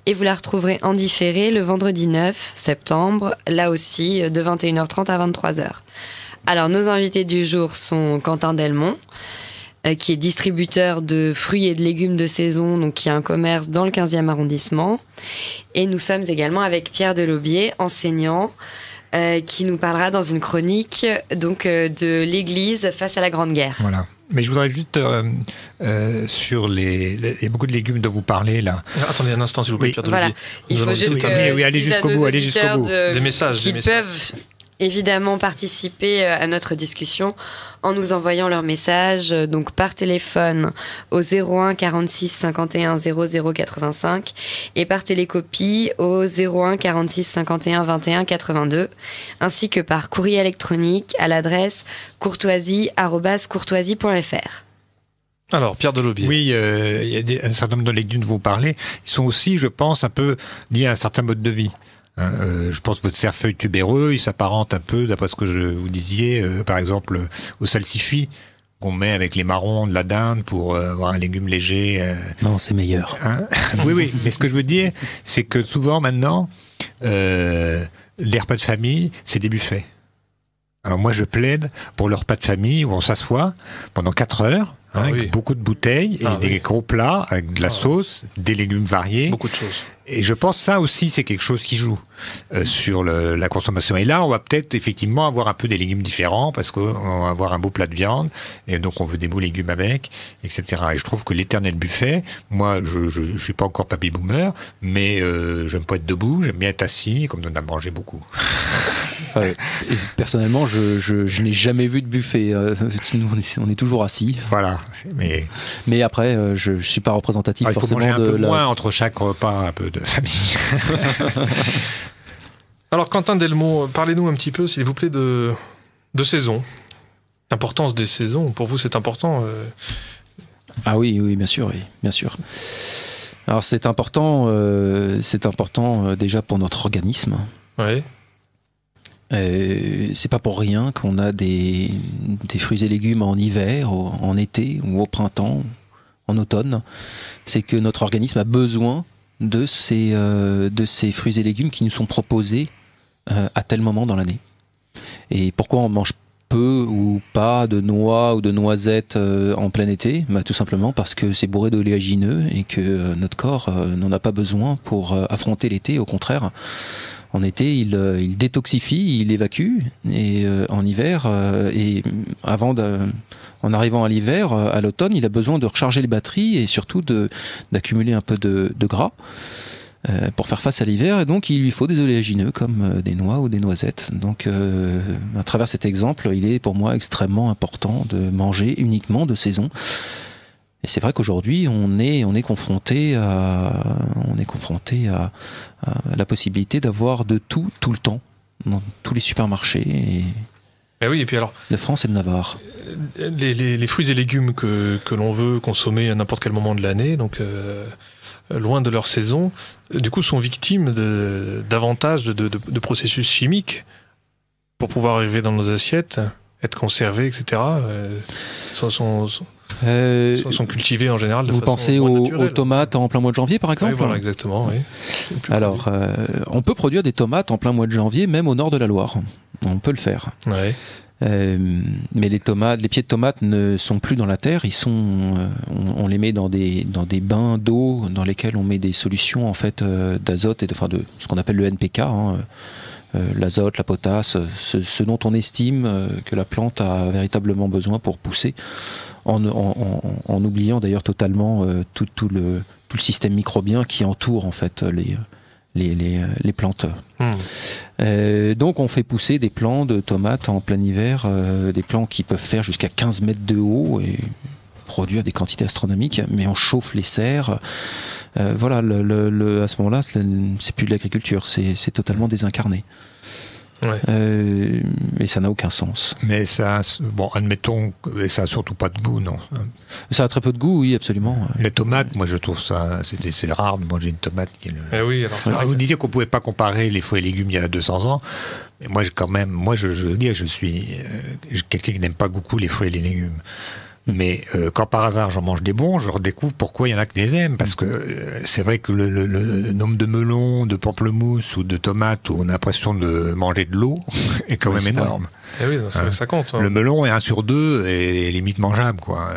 S3: et vous la retrouverez en différé le vendredi 9 septembre, là aussi de 21h30 à 23h. Alors nos invités du jour sont Quentin Delmont, qui est distributeur de fruits et de légumes de saison, donc qui a un commerce dans le 15e arrondissement. Et nous sommes également avec Pierre Delaubier, enseignant, qui nous parlera dans une chronique donc de l'Église face à la Grande Guerre.
S4: Voilà. Mais je voudrais juste sur il y a beaucoup de légumes dont vous parlez là.
S2: Attendez un instant s'il vous plaît, Pierre Delaubier.
S3: Voilà. Il faut juste que
S4: allez jusqu'au bout.
S2: Des messages
S3: peuvent évidemment participer à notre discussion en nous envoyant leurs messages donc par téléphone au 01 46 51 00 85 et par télécopie au 01 46 51 21 82 ainsi que par courrier électronique à l'adresse courtoisie@courtoisie.fr.
S2: Alors, Pierre Delaubier.
S4: Oui, il y a un certain nombre de légumes dont vous parlez. Ils sont aussi, je pense, un peu liés à un certain mode de vie. Je pense que votre cerfeuil tubéreux, il s'apparente un peu, d'après ce que vous disiez, par exemple, au salsifis qu'on met avec les marrons de la dinde pour avoir un légume léger.
S5: Non, c'est meilleur.
S4: Oui, mais ce que je veux dire, c'est que souvent maintenant, les repas de famille, c'est des buffets. Alors moi, je plaide pour le repas de famille où on s'assoit pendant 4 heures avec beaucoup de bouteilles et des gros plats avec de la sauce, des légumes variés.
S2: Beaucoup de choses.
S4: Et je pense que ça aussi, c'est quelque chose qui joue sur la consommation. Et là, on va peut-être effectivement avoir un peu des légumes différents parce qu'on va avoir un beau plat de viande et donc on veut des beaux légumes avec, etc. Et je trouve que l'éternel buffet, moi, je suis pas encore papy boomer, mais j'aime pas être debout, j'aime bien être assis, comme on a mangé beaucoup.
S5: Et personnellement, je n'ai jamais vu de buffet. Nous, on est toujours assis.
S4: Voilà.
S5: Mais après, je suis pas représentatif forcément de.
S4: Il faut manger un peu moins entre chaque repas, un peu de famille.
S2: Alors Quentin Delmont, parlez-nous un petit peu, s'il vous plaît, de saison. L'importance des saisons, pour vous, c'est important
S5: Ah oui, bien sûr, oui, bien sûr. Alors c'est important déjà pour notre organisme.
S2: Oui.
S5: C'est pas pour rien qu'on a des fruits et légumes en hiver, en été ou au printemps, en automne. C'est que notre organisme a besoin de ces fruits et légumes qui nous sont proposés à tel moment dans l'année. Et pourquoi on mange peu ou pas de noix ou de noisettes en plein été? Tout simplement parce que c'est bourré d'oléagineux et que notre corps n'en a pas besoin pour affronter l'été. Au contraire, en été, il détoxifie, il évacue, et en hiver, en arrivant à l'hiver, à l'automne, il a besoin de recharger les batteries et surtout d'accumuler un peu de gras pour faire face à l'hiver, et donc il lui faut des oléagineux comme des noix ou des noisettes. Donc à travers cet exemple, il est pour moi extrêmement important de manger uniquement de saison. Et c'est vrai qu'aujourd'hui, on est confronté à la possibilité d'avoir de tout le temps dans tous les supermarchés
S2: et puis alors,
S5: de France et de Navarre.
S2: Les fruits et légumes que l'on veut consommer à n'importe quel moment de l'année, donc loin de leur saison, du coup sont victimes davantage de processus chimiques pour pouvoir arriver dans nos assiettes, être conservés, etc. Sont cultivés en général de
S5: vous
S2: façon
S5: pensez aux tomates en plein mois de janvier, par exemple?
S2: Oui, voilà, exactement. Oui.
S5: Alors, on peut produire des tomates en plein mois de janvier, même au nord de la Loire. On peut le faire.
S2: Ouais.
S5: Mais les pieds de tomates ne sont plus dans la terre. On les met dans des bains d'eau dans lesquels on met des solutions en fait d'azote et de ce qu'on appelle le NPK. L'azote, la potasse, ce dont on estime que la plante a véritablement besoin pour pousser, en oubliant d'ailleurs totalement tout le système microbien qui entoure en fait les plantes. Donc on fait pousser des plants de tomates en plein hiver, des plants qui peuvent faire jusqu'à 15 mètres de haut et produire des quantités astronomiques, mais on chauffe les serres. Voilà, à ce moment-là, c'est plus de l'agriculture, c'est totalement désincarné.
S2: Ouais.
S5: Et ça n'a aucun sens.
S4: Mais ça, admettons, ça n'a surtout pas de goût, non?
S5: Ça a très peu de goût, oui, absolument.
S4: Les tomates, moi je trouve ça, c'est rare de manger une tomate.
S2: Oui, alors c'est vrai
S4: vous disiez qu'on ne pouvait pas comparer les fruits et légumes il y a 200 ans. Mais moi, je veux dire, je suis quelqu'un qui n'aime pas beaucoup les fruits et les légumes. Mais quand par hasard j'en mange des bons, je redécouvre pourquoi il y en a qui les aiment. Parce que c'est vrai que le nombre de melons, de pamplemousses ou de tomates où on a l'impression de manger de l'eau est quand même énorme.
S2: Oui, ça compte.
S4: Le melon est 1 sur 2 et limite mangeable, quoi.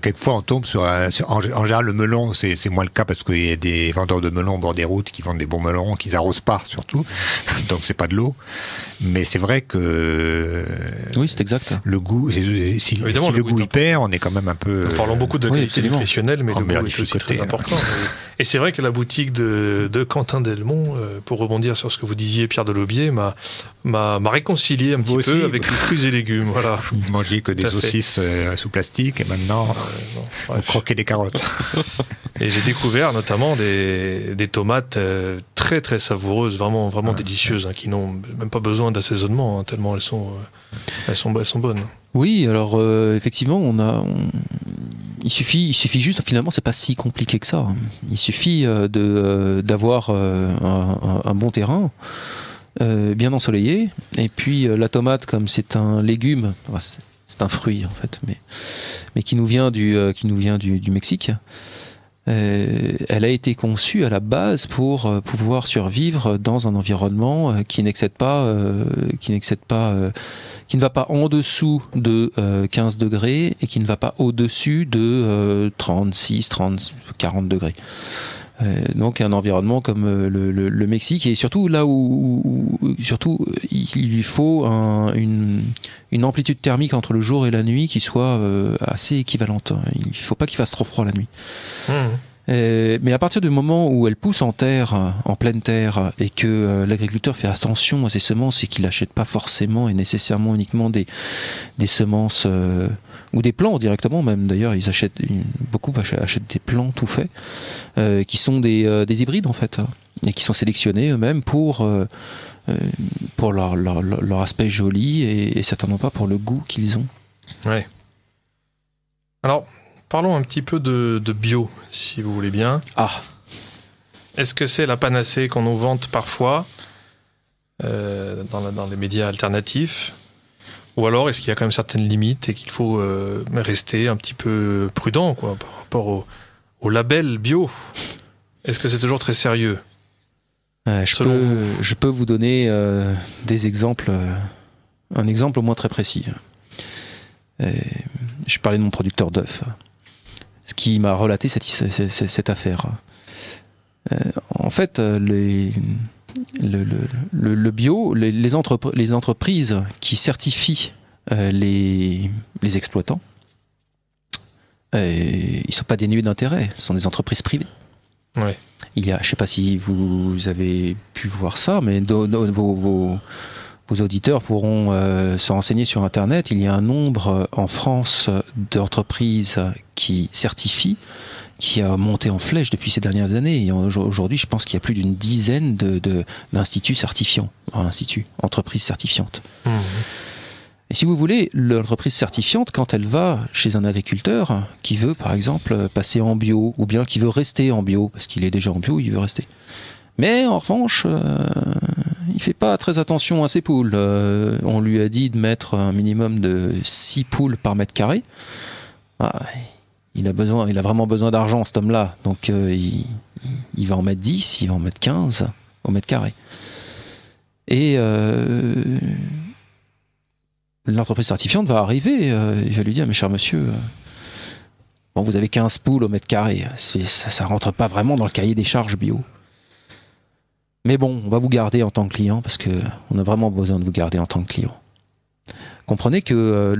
S4: Quelquefois on tombe en général le melon, c'est moins le cas parce qu'il y a des vendeurs de melons au bord des routes qui vendent des bons melons, qu'ils arrosent pas surtout, donc c'est pas de l'eau. Mais c'est vrai que
S5: oui, c'est exact.
S4: Le goût, si le goût y perd, on est quand même un peu.
S2: Nous parlons beaucoup de qualité nutritionnelle, mais le goût est aussi très important. Et c'est vrai que la boutique de Quentin Delmont, pour rebondir sur ce que vous disiez, Pierre Delaubier, m'a réconcilié un petit peu avec les fruits et légumes. Voilà.
S4: Vous mangez que des saucisses sous plastique et maintenant vous croquez des carottes.
S2: Et j'ai découvert notamment des tomates très très savoureuses, vraiment délicieuses, qui n'ont même pas besoin d'assaisonnement, tellement elles sont bonnes.
S5: Oui, alors effectivement, il suffit juste, finalement, c'est pas si compliqué que ça. Il suffit d'avoir un bon terrain, bien ensoleillé, et puis la tomate, comme c'est un légume, c'est un fruit en fait, mais qui nous vient du Mexique. elle a été conçue à la base pour pouvoir survivre dans un environnement qui ne va pas en dessous de 15 degrés et qui ne va pas au-dessus de 36, 30, 40 degrés. Donc un environnement comme le Mexique, et surtout là où il lui faut une amplitude thermique entre le jour et la nuit qui soit assez équivalente. Il ne faut pas qu'il fasse trop froid la nuit. Mais à partir du moment où elle pousse en pleine terre, et que l'agriculteur fait attention à ses semences et qu'il n'achète pas forcément et nécessairement uniquement des semences ou des plants directement, même d'ailleurs beaucoup achètent des plants tout faits, qui sont des hybrides en fait, et qui sont sélectionnés eux-mêmes pour leur aspect joli et certainement pas pour le goût qu'ils ont.
S2: Ouais. Alors, parlons un petit peu de bio, si vous voulez bien.
S5: Ah.
S2: Est-ce que c'est la panacée qu'on nous vante parfois dans les médias alternatifs ? Ou alors est-ce qu'il y a quand même certaines limites et qu'il faut rester un petit peu prudent par rapport au label bio ? Est-ce que c'est toujours très sérieux ?
S5: Je peux vous donner des exemples, un exemple au moins très précis. Je parlais de mon producteur d'œufs, ce qui m'a relaté cette affaire. En fait, le bio, les entreprises qui certifient les exploitants, ils ne sont pas dénués d'intérêt, ce sont des entreprises privées.
S2: Ouais.
S5: Je ne sais pas si vous avez pu voir ça, mais vos auditeurs pourront se renseigner sur Internet. Il y a un nombre en France d'entreprises qui certifient, qui a monté en flèche depuis ces dernières années. Et aujourd'hui, je pense qu'il y a plus d'une dizaine d'instituts certifiants, entreprises certifiantes. Mmh. Et si vous voulez, l'entreprise certifiante, quand elle va chez un agriculteur qui veut, par exemple, passer en bio, ou bien qui veut rester en bio, parce qu'il est déjà en bio, il veut rester. Mais en revanche, il fait pas très attention à ses poules. On lui a dit de mettre un minimum de 6 poules par mètre carré. Il a vraiment besoin d'argent, cet homme-là. Donc il va en mettre 10, il va en mettre 15 au mètre carré. Et l'entreprise certifiante va arriver, il va lui dire, mais cher monsieur, vous avez 15 poules au mètre carré, ça rentre pas vraiment dans le cahier des charges bio. Mais bon, on va vous garder en tant que client, parce qu'on a vraiment besoin de vous garder en tant que client. Comprenez que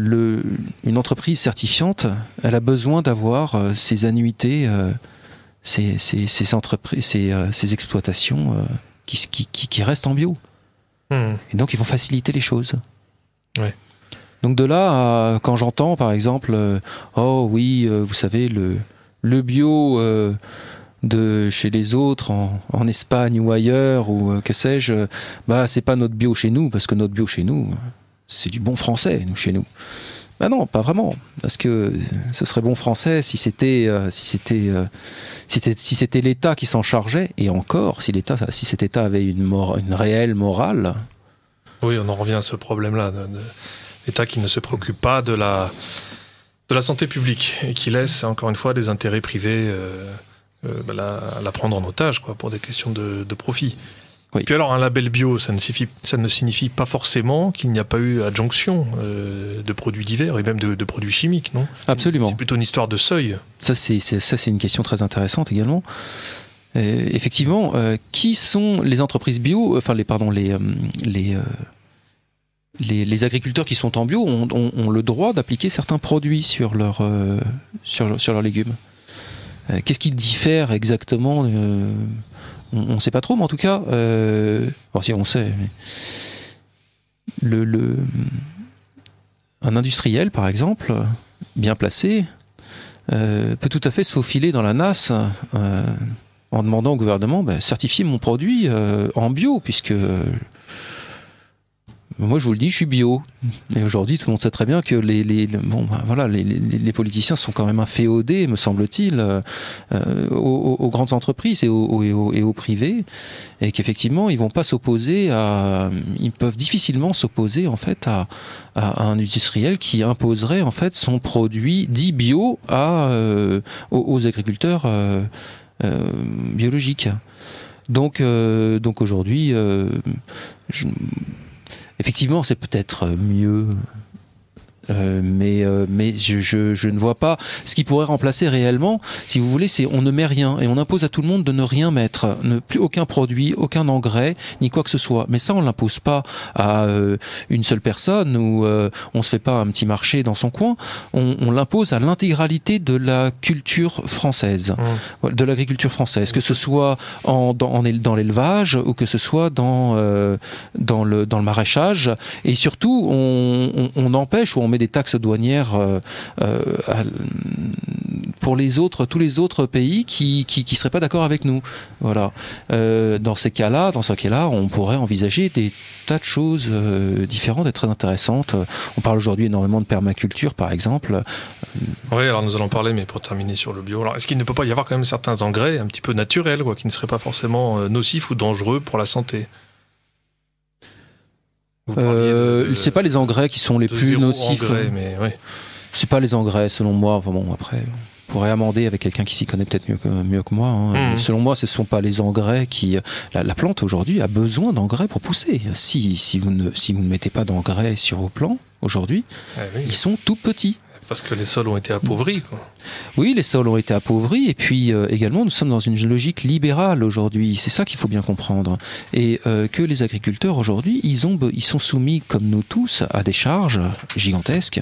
S5: une entreprise certifiante, elle a besoin d'avoir ses annuités, ses entreprises, ses exploitations qui restent en bio. Et donc, ils vont faciliter les choses.
S2: Ouais.
S5: Donc de là, quand j'entends par exemple, oh oui, vous savez, le bio de chez les autres en Espagne ou ailleurs, ou que sais-je, c'est pas notre bio chez nous, parce que notre bio chez nous, c'est du bon français, chez nous. Non, pas vraiment, parce que ce serait bon français si c'était l'État qui s'en chargeait, et encore, si cet État avait une réelle morale.
S2: Oui, on en revient à ce problème-là. L'État qui ne se préoccupe pas de la santé publique et qui laisse, encore une fois, des intérêts privés la prendre en otage, pour des questions de profit. Oui. Puis alors, un label bio, ça ne signifie pas forcément qu'il n'y a pas eu adjonction de produits divers et même de produits chimiques, non ?
S5: Absolument.
S2: C'est plutôt une histoire de seuil. Ça,
S5: c'est une question très intéressante également. Effectivement, qui sont les entreprises bio, les agriculteurs qui sont en bio ont le droit d'appliquer certains produits sur leurs légumes. Qu'est-ce qui diffère exactement on ne sait pas trop, mais en tout cas, si on sait, mais un industriel, par exemple, bien placé, peut tout à fait se faufiler dans la nasse en demandant au gouvernement, certifiez mon produit en bio, puisque Moi, je vous le dis, je suis bio. Et aujourd'hui, tout le monde sait très bien que les politiciens sont quand même inféodés, me semble-t-il, aux grandes entreprises et aux privés, et qu'effectivement, ils vont pas s'opposer ils peuvent difficilement s'opposer en fait à un industriel qui imposerait en fait son produit dit bio aux agriculteurs biologiques. Donc aujourd'hui, effectivement, c'est peut-être mieux, mais je ne vois pas ce qui pourrait remplacer réellement. Si vous voulez, c'est on ne met rien et on impose à tout le monde de ne rien mettre, plus aucun produit, aucun engrais, ni quoi que ce soit. Mais ça, on l'impose pas à une seule personne ou on se fait pas un petit marché dans son coin. On l'impose à l'intégralité de la culture française, de l'agriculture française, que ce soit dans l'élevage ou que ce soit dans le maraîchage. Et surtout, on empêche ou on met des taxes douanières pour tous les autres pays qui seraient pas d'accord avec nous. Voilà. Dans ce cas-là, on pourrait envisager des tas de choses différentes et très intéressantes. On parle aujourd'hui énormément de permaculture, par exemple.
S2: Oui, alors nous allons parler, mais pour terminer sur le bio. Alors, est-ce qu'il ne peut pas y avoir quand même certains engrais un petit peu naturels, qui ne seraient pas forcément nocifs ou dangereux pour la santé ?
S5: C'est pas les engrais qui sont les plus nocifs.
S2: Mais ouais.
S5: C'est pas les engrais, selon moi. Enfin bon, après, on pourrait amender avec quelqu'un qui s'y connaît peut-être mieux que moi. Hein. Selon moi, ce ne sont pas les engrais qui. La plante aujourd'hui a besoin d'engrais pour pousser. Si vous ne mettez pas d'engrais sur vos plants aujourd'hui, ils sont tout petits.
S2: Parce que les sols ont été appauvris, quoi.
S5: Oui, les sols ont été appauvris, et puis également nous sommes dans une logique libérale aujourd'hui, c'est ça qu'il faut bien comprendre, et que les agriculteurs aujourd'hui, ils sont soumis comme nous tous à des charges gigantesques,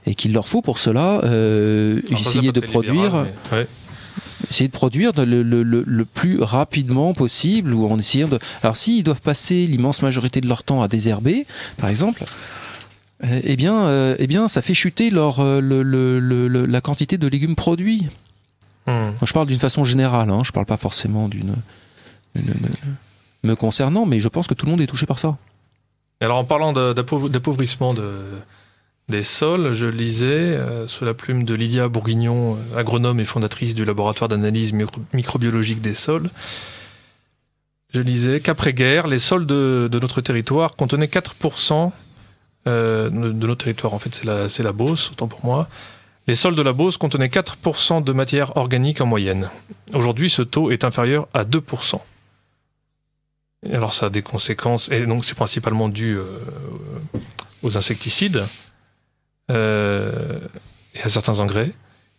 S5: et qu'il leur faut pour cela essayer de produire... Essayer de produire le plus rapidement possible, ou en essayant de... Alors s'ils doivent passer l'immense majorité de leur temps à désherber, par exemple... Eh bien, ça fait chuter la quantité de légumes produits. Donc, je parle d'une façon générale, je parle pas forcément me concernant, mais je pense que tout le monde est touché par ça.
S2: Et alors, en parlant d'appauvrissement des sols, je lisais, sous la plume de Lydia Bourguignon, agronome et fondatrice du laboratoire d'analyse microbiologique des sols, je lisais qu'après-guerre, les sols de notre territoire contenaient 4%. De nos territoires, en fait, c'est la Beauce, autant pour moi. Les sols de la Beauce contenaient 4% de matière organique en moyenne. Aujourd'hui, ce taux est inférieur à 2%. Et alors, ça a des conséquences, et donc c'est principalement dû aux insecticides et à certains engrais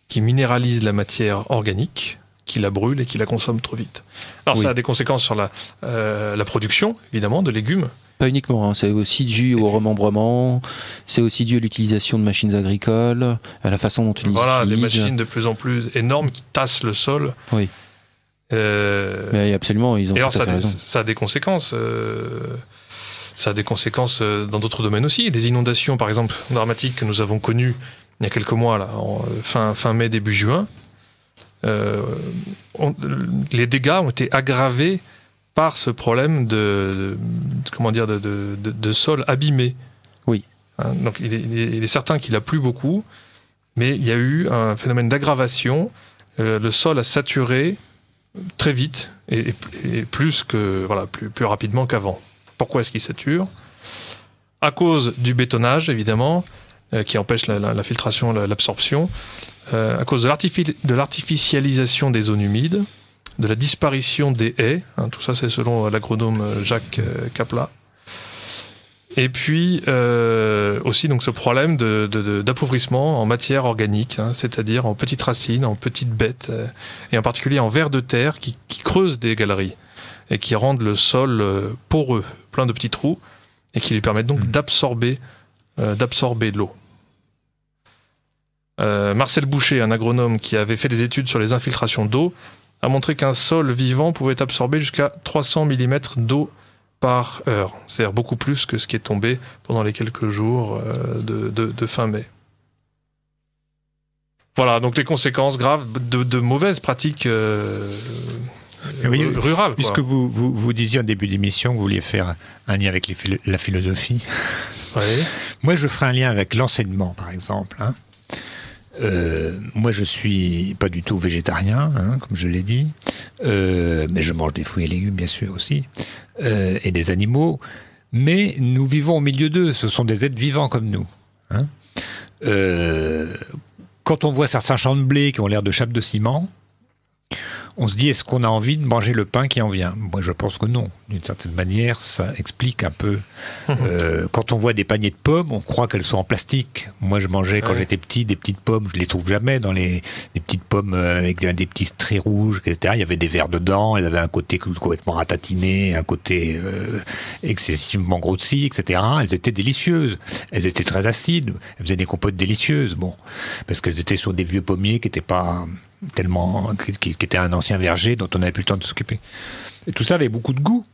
S2: qui minéralisent la matière organique, qui la brûlent et qui la consomment trop vite. Alors, ça a des conséquences sur la production, évidemment, de légumes.
S5: Pas uniquement, c'est aussi dû au remembrement, c'est aussi dû à l'utilisation de machines agricoles, à la façon dont ils les utilisent.
S2: Des machines de plus en plus énormes qui tassent le sol.
S5: Oui. Mais absolument, ils ont tout à fait raison.
S2: Ça a des conséquences. Ça a des conséquences dans d'autres domaines aussi. Des inondations, par exemple, dramatiques que nous avons connues il y a quelques mois, là, fin mai, début juin. Les dégâts ont été aggravés par ce problème de sol abîmé.
S5: Oui.
S2: Donc il est certain qu'il a plu beaucoup, mais il y a eu un phénomène d'aggravation. Le sol a saturé très vite et plus rapidement qu'avant. Pourquoi est-ce qu'il sature ? À cause du bétonnage, évidemment, qui empêche la filtration, l'absorption. À cause de l'artificialisation des zones humides, de la disparition des haies, tout ça c'est selon l'agronome Jacques Capla. Et puis aussi donc ce problème d'appauvrissement en matière organique, c'est-à-dire en petites racines, en petites bêtes, et en particulier en vers de terre qui creusent des galeries et qui rendent le sol poreux, plein de petits trous, et qui lui permettent donc d'absorber de l'eau. Marcel Boucher, un agronome qui avait fait des études sur les infiltrations d'eau, a montré qu'un sol vivant pouvait absorber jusqu'à 300 mm d'eau par heure. C'est-à-dire beaucoup plus que ce qui est tombé pendant les quelques jours de fin mai. Voilà, donc les conséquences graves de mauvaises pratiques rural.
S4: Puisque vous disiez en début d'émission que vous vouliez faire un lien avec la philosophie.
S2: Ouais.
S4: Moi, je ferai un lien avec l'enseignement, par exemple. Hein. Moi, je suis pas du tout végétarien, hein, comme je l'ai dit, mais je mange des fruits et légumes, bien sûr, aussi, et des animaux. Mais nous vivons au milieu d'eux. Ce sont des êtres vivants comme nous. Hein. Quand on voit certains champs de blé qui ont l'air de chapes de ciment, on se dit, est-ce qu'on a envie de manger le pain qui en vient ? Moi, je pense que non. D'une certaine manière, ça explique un peu. Quand on voit des paniers de pommes, on croit qu'elles sont en plastique. Moi, je mangeais, quand j'étais petit, des petites pommes. Je les trouve jamais dans des petites pommes avec des petits traits rouges, etc. Il y avait des vers dedans. Elles avaient un côté complètement ratatiné, un côté excessivement grossi, etc. Elles étaient délicieuses. Elles étaient très acides. Elles faisaient des compotes délicieuses. Bon, parce qu'elles étaient sur des vieux pommiers qui n'étaient pas tellement, qui était un ancien verger dont on n'avait plus le temps de s'occuper. Et tout ça avait beaucoup de goût.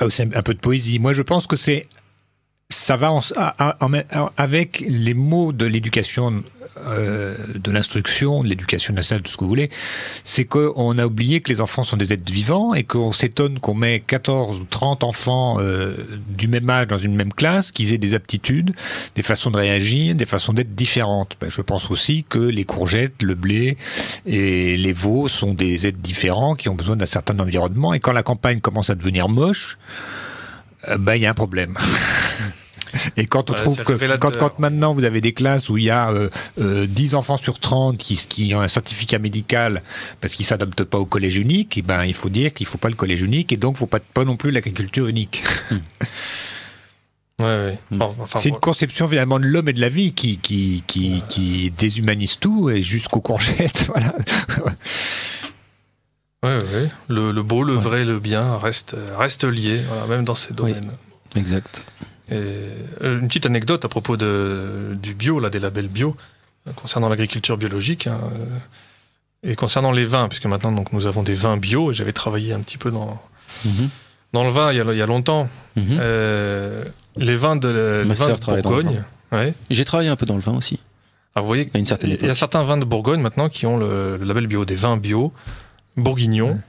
S4: C'est un peu de poésie. Moi, je pense que ça va avec les mots de l'éducation, de l'instruction, de l'éducation nationale, tout ce que vous voulez. C'est qu'on a oublié que les enfants sont des êtres vivants et qu'on s'étonne qu'on met 14 ou 30 enfants du même âge dans une même classe, qu'ils aient des aptitudes, des façons de réagir, des façons d'être différentes. Je pense aussi que les courgettes, le blé et les veaux sont des êtres différents qui ont besoin d'un certain environnement. Et quand la campagne commence à devenir moche, il y a un problème. Et quand on trouve quand maintenant vous avez des classes où il y a 10 enfants sur 30 qui ont un certificat médical parce qu'ils ne s'adaptent pas au collège unique, il faut dire qu'il ne faut pas le collège unique et donc il ne faut pas non plus l'agriculture unique.
S2: Ouais.
S4: C'est une conception finalement de l'homme et de la vie qui déshumanise tout et jusqu'aux courgettes. Voilà.
S2: Ouais. Le beau, le vrai, le bien reste lié, voilà, même dans ces domaines.
S5: Oui, exact.
S2: Et une petite anecdote à propos du bio, là, des labels bio, concernant l'agriculture biologique, hein, et concernant les vins, puisque maintenant donc, nous avons des vins bio, et j'avais travaillé un petit peu dans le vin il y a longtemps. Les vins de Bourgogne. Ouais.
S5: J'ai travaillé un peu dans le vin aussi.
S2: Alors, vous voyez,
S5: à une certaine époque.
S2: Il y a certains vins de Bourgogne maintenant qui ont le label bio, des vins bio, bourguignons.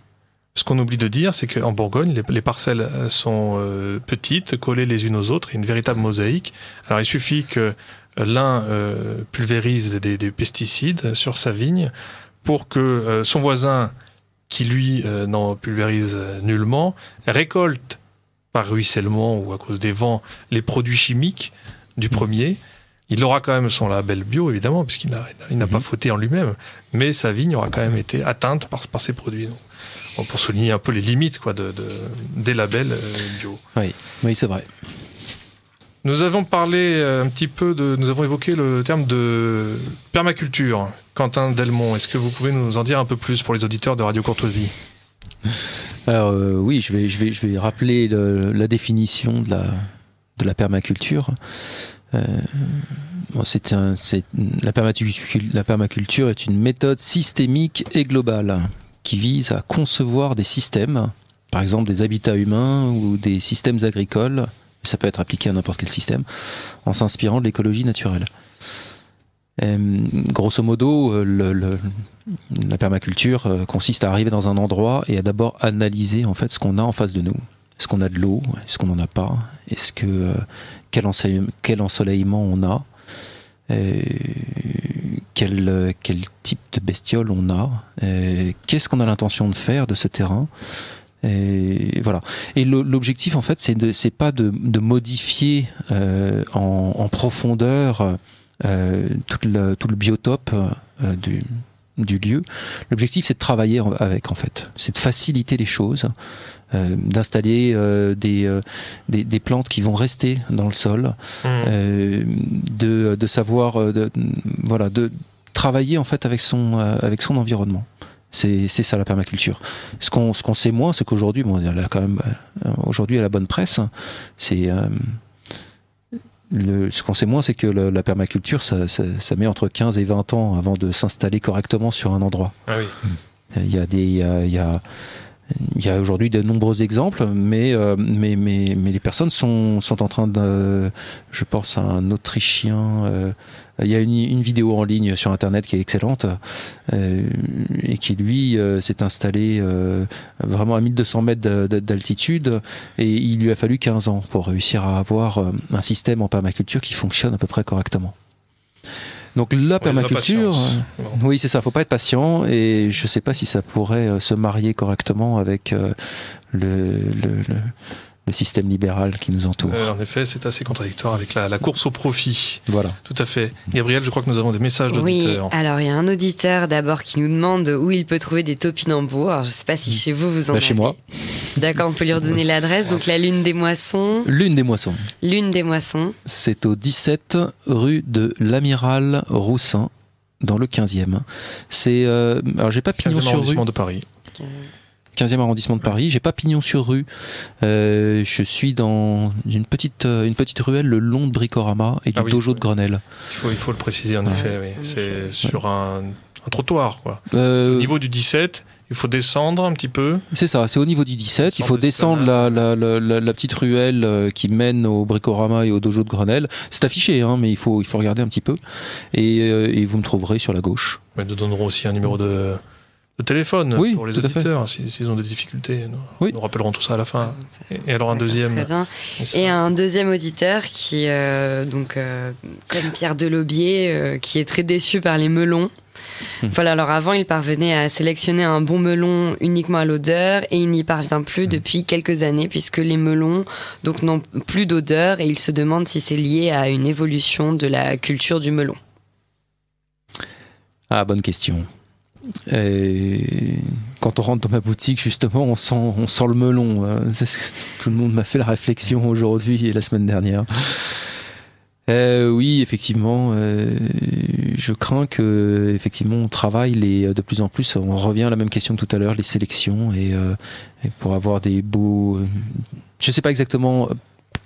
S2: Ce qu'on oublie de dire, c'est qu'en Bourgogne, les parcelles sont petites, collées les unes aux autres, il y a une véritable mosaïque. Alors il suffit que l'un pulvérise des pesticides sur sa vigne pour que son voisin, qui lui n'en pulvérise nullement, récolte par ruissellement ou à cause des vents les produits chimiques du premier. Il aura quand même son label bio, évidemment, puisqu'il n'a pas fauté en lui-même, mais sa vigne aura quand même été atteinte par ces produits. Donc, pour souligner un peu les limites des labels bio.
S5: Oui, c'est vrai.
S2: Nous avons parlé un petit peu nous avons évoqué le terme de permaculture. Quentin Delmont, est-ce que vous pouvez nous en dire un peu plus pour les auditeurs de Radio Courtoisie ?
S5: Alors oui, je vais rappeler la définition de la permaculture. La permaculture est une méthode systémique et globale qui vise à concevoir des systèmes, par exemple des habitats humains ou des systèmes agricoles, ça peut être appliqué à n'importe quel système, en s'inspirant de l'écologie naturelle. Grosso modo, la permaculture consiste à arriver dans un endroit et à d'abord analyser en fait ce qu'on a en face de nous. Est-ce qu'on a de l'eau ? Est-ce qu'on n'en a pas ? Quel ensoleillement on a ? Quel type de bestiole on a, qu'est-ce qu'on a l'intention de faire de ce terrain, et voilà. Et l'objectif en fait c'est pas de modifier en profondeur tout le biotope du lieu. L'objectif c'est de travailler avec en fait, c'est de faciliter les choses, d'installer des plantes qui vont rester dans le sol, de savoir de travailler en fait avec son environnement. C'est ça la permaculture. Ce qu'on sait moins, c'est qu'aujourd'hui, elle a quand même aujourd'hui elle a bonne presse. Ce qu'on sait moins, c'est que la permaculture, ça met entre 15 et 20 ans avant de s'installer correctement sur un endroit.
S2: Ah oui.
S5: Il y a aujourd'hui de nombreux exemples, mais les personnes sont en train de... Je pense à un Autrichien, Il y a une vidéo en ligne sur Internet qui est excellente et qui, lui, s'est installé vraiment à 1200 mètres d'altitude et il lui a fallu 15 ans pour réussir à avoir un système en permaculture qui fonctionne à peu près correctement. Donc la permaculture, oui c'est ça, faut pas être patient et je sais pas si ça pourrait se marier correctement avec le système libéral qui nous entoure.
S2: En effet, c'est assez contradictoire avec la course au profit.
S5: Voilà.
S2: Tout à fait. Gabriel, je crois que nous avons des messages d'auditeurs.
S3: Oui, alors il y a un auditeur d'abord qui nous demande où il peut trouver des topinambours. Alors je ne sais pas si chez vous en avez.
S5: Chez moi.
S3: D'accord, on peut lui redonner l'adresse. Donc la Lune des Moissons.
S5: Lune des Moissons.
S3: Lune des Moissons.
S5: C'est au 17 rue de l'Amiral Roussin, dans le 15e. C'est alors j'ai pas pignon sur rue.
S2: De Paris.
S5: 15e arrondissement de Paris, j'ai pas pignon sur rue. Je suis dans une petite ruelle le long de Bricorama et du dojo de Grenelle.
S2: Il faut le préciser en effet, oui. C'est sur un trottoir, quoi. C'est au niveau du 17, il faut descendre un petit peu.
S5: C'est ça, c'est au niveau du 17, il faut descendre la petite ruelle qui mène au Bricorama et au dojo de Grenelle. C'est affiché, hein, mais il faut regarder un petit peu. Et vous me trouverez sur la gauche.
S2: Mais nous donnerons aussi un numéro de téléphone pour les auditeurs s'ils ont des difficultés. Nous rappellerons tout ça à la fin. Et alors un deuxième.
S3: Très bien. Et un deuxième auditeur qui, comme Pierre Delaubier, qui est très déçu par les melons. Voilà, alors avant, il parvenait à sélectionner un bon melon uniquement à l'odeur et il n'y parvient plus depuis quelques années puisque les melons donc, n'ont plus d'odeur et il se demande si c'est lié à une évolution de la culture du melon.
S5: Ah, bonne question. Et quand on rentre dans ma boutique, justement, on sent le melon. Tout le monde m'a fait la réflexion aujourd'hui et la semaine dernière. Oui, effectivement, je crains que, effectivement, on travaille de plus en plus. On revient à la même question que tout à l'heure, les sélections et pour avoir des beaux. Je sais pas exactement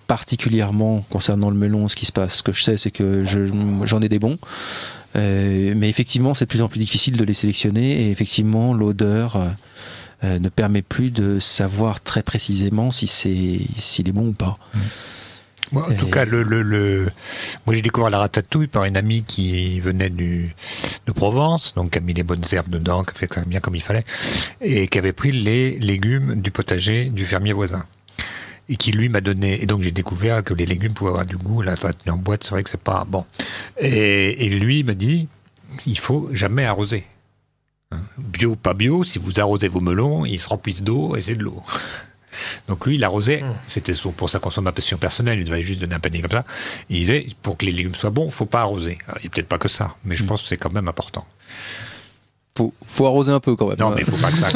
S5: particulièrement concernant le melon ce qui se passe. Ce que je sais, c'est que j'en ai des bons. Mais effectivement, c'est de plus en plus difficile de les sélectionner et effectivement, l'odeur ne permet plus de savoir très précisément s'il est bon ou pas.
S4: Moi, en tout cas, moi j'ai découvert la ratatouille par une amie qui venait de Provence, donc qui a mis les bonnes herbes dedans, qui a fait quand même bien comme il fallait, et qui avait pris les légumes du potager du fermier voisin. Et qui lui m'a donné, et donc j'ai découvert que les légumes pouvaient avoir du goût, là ça va tenir en boîte, c'est vrai que c'est pas bon. Et lui m'a dit, il faut jamais arroser. Bio, pas bio, si vous arrosez vos melons, ils se remplissent d'eau et c'est de l'eau. Donc lui, il arrosait, c'était pour sa consommation personnelle, il devait juste donner un panier comme ça. Il disait, pour que les légumes soient bons, il ne faut pas arroser. Alors, il n'y a peut-être pas que ça, mais je pense que c'est quand même important.
S5: Faut arroser un peu quand même.
S4: Non, mais faut pas que ça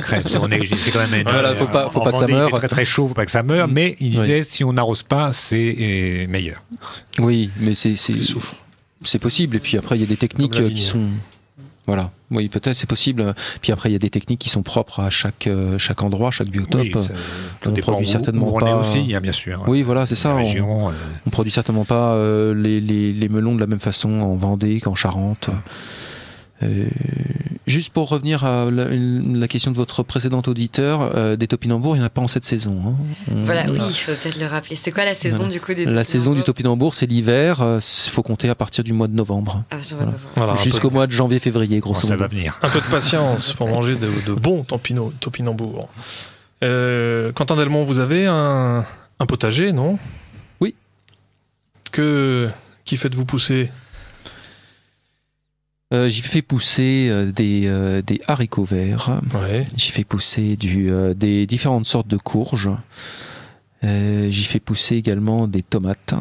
S4: crève. C'est quand même.
S5: Faut pas que ça meure.
S4: Il fait très très chaud, faut pas que ça meure. Mais il disait, si on n'arrose pas, c'est meilleur.
S5: Oui, mais c'est possible. Et puis après, il y a des techniques qui sont. Voilà. Oui, peut-être c'est possible. Puis après, il y a des techniques qui sont propres à chaque endroit, chaque biotope. Oui,
S4: on produit certainement pas. On est aussi, bien sûr.
S5: Oui, voilà, c'est ça. On produit certainement pas les melons de la même façon en Vendée qu'en Charente. Juste pour revenir à la question de votre précédent auditeur, des topinambours, il n'y en a pas en cette saison. Hein.
S3: Voilà, oui, il faut peut-être le rappeler. C'est quoi la saison du coup des topinambours ?
S5: La saison du topinambour, c'est l'hiver. Il faut compter à partir du mois de novembre.
S2: Voilà,
S5: jusqu'au mois de janvier-février, grosso modo.
S4: Ça va venir.
S2: Un peu de patience pour manger de bons topinambours. Quentin Delmont, vous avez un potager, non ?
S5: Oui.
S2: Qui faites-vous pousser ?
S5: J'y fais pousser des haricots verts.
S2: Ouais.
S5: J'y fais pousser des différentes sortes de courges. J'y fais pousser également des tomates.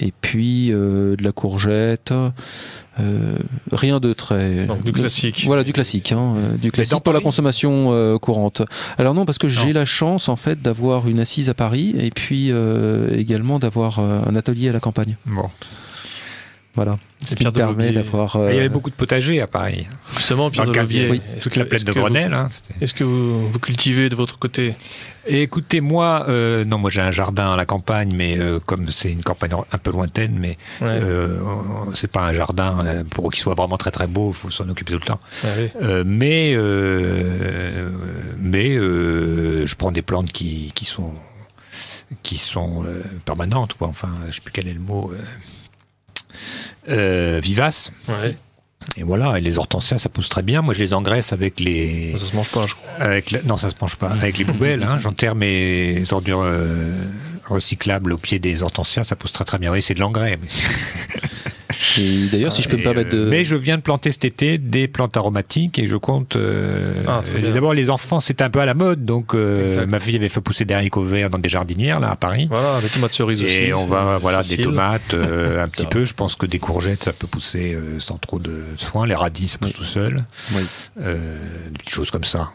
S5: Et puis de la courgette. Rien de très.
S2: Donc, du classique.
S5: Voilà, du classique. Du classique pour la consommation courante. Alors non, parce que j'ai la chance en fait d'avoir une assise à Paris et puis également d'avoir un atelier à la campagne.
S4: Bon.
S5: Voilà, ce qui me permet d'avoir...
S4: Il y avait beaucoup de potagers à Paris.
S2: Justement, Pierre Delaubier.
S4: Oui. Toute la plaine de Grenelle.
S2: Est-ce que vous cultivez de votre côté ?
S4: Et écoutez, moi j'ai un jardin à la campagne, mais comme c'est une campagne un peu lointaine, mais c'est pas un jardin pour qu'il soit vraiment très très beau, il faut s'en occuper tout le temps.
S2: Ah oui.
S4: Mais je prends des plantes qui sont permanentes, quoi. Enfin, je sais plus quel est le mot... vivaces.
S2: Ouais.
S4: Et voilà, et les hortensias, ça pousse très bien. Moi, je les engraisse avec les...
S2: Ça se mange pas, je crois.
S4: Non, ça se mange pas. Avec les poubelles, hein. J'enterre mes ordures recyclables au pied des hortensias, ça pousse très très bien. Oui, c'est de l'engrais. Mais
S5: Et d'ailleurs, si je peux me permettre de...
S4: Mais je viens de planter cet été des plantes aromatiques et je compte... D'abord, les enfants, c'était un peu à la mode. Donc, ma fille avait fait pousser des haricots verts dans des jardinières, là, à Paris.
S2: Voilà, des tomates cerises aussi.
S4: Et on va,
S2: facile.
S4: des tomates, un petit peu. Je pense que des courgettes, ça peut pousser sans trop de soin. Les radis, ça pousse tout seul.
S5: Oui.
S4: Des petites choses comme ça.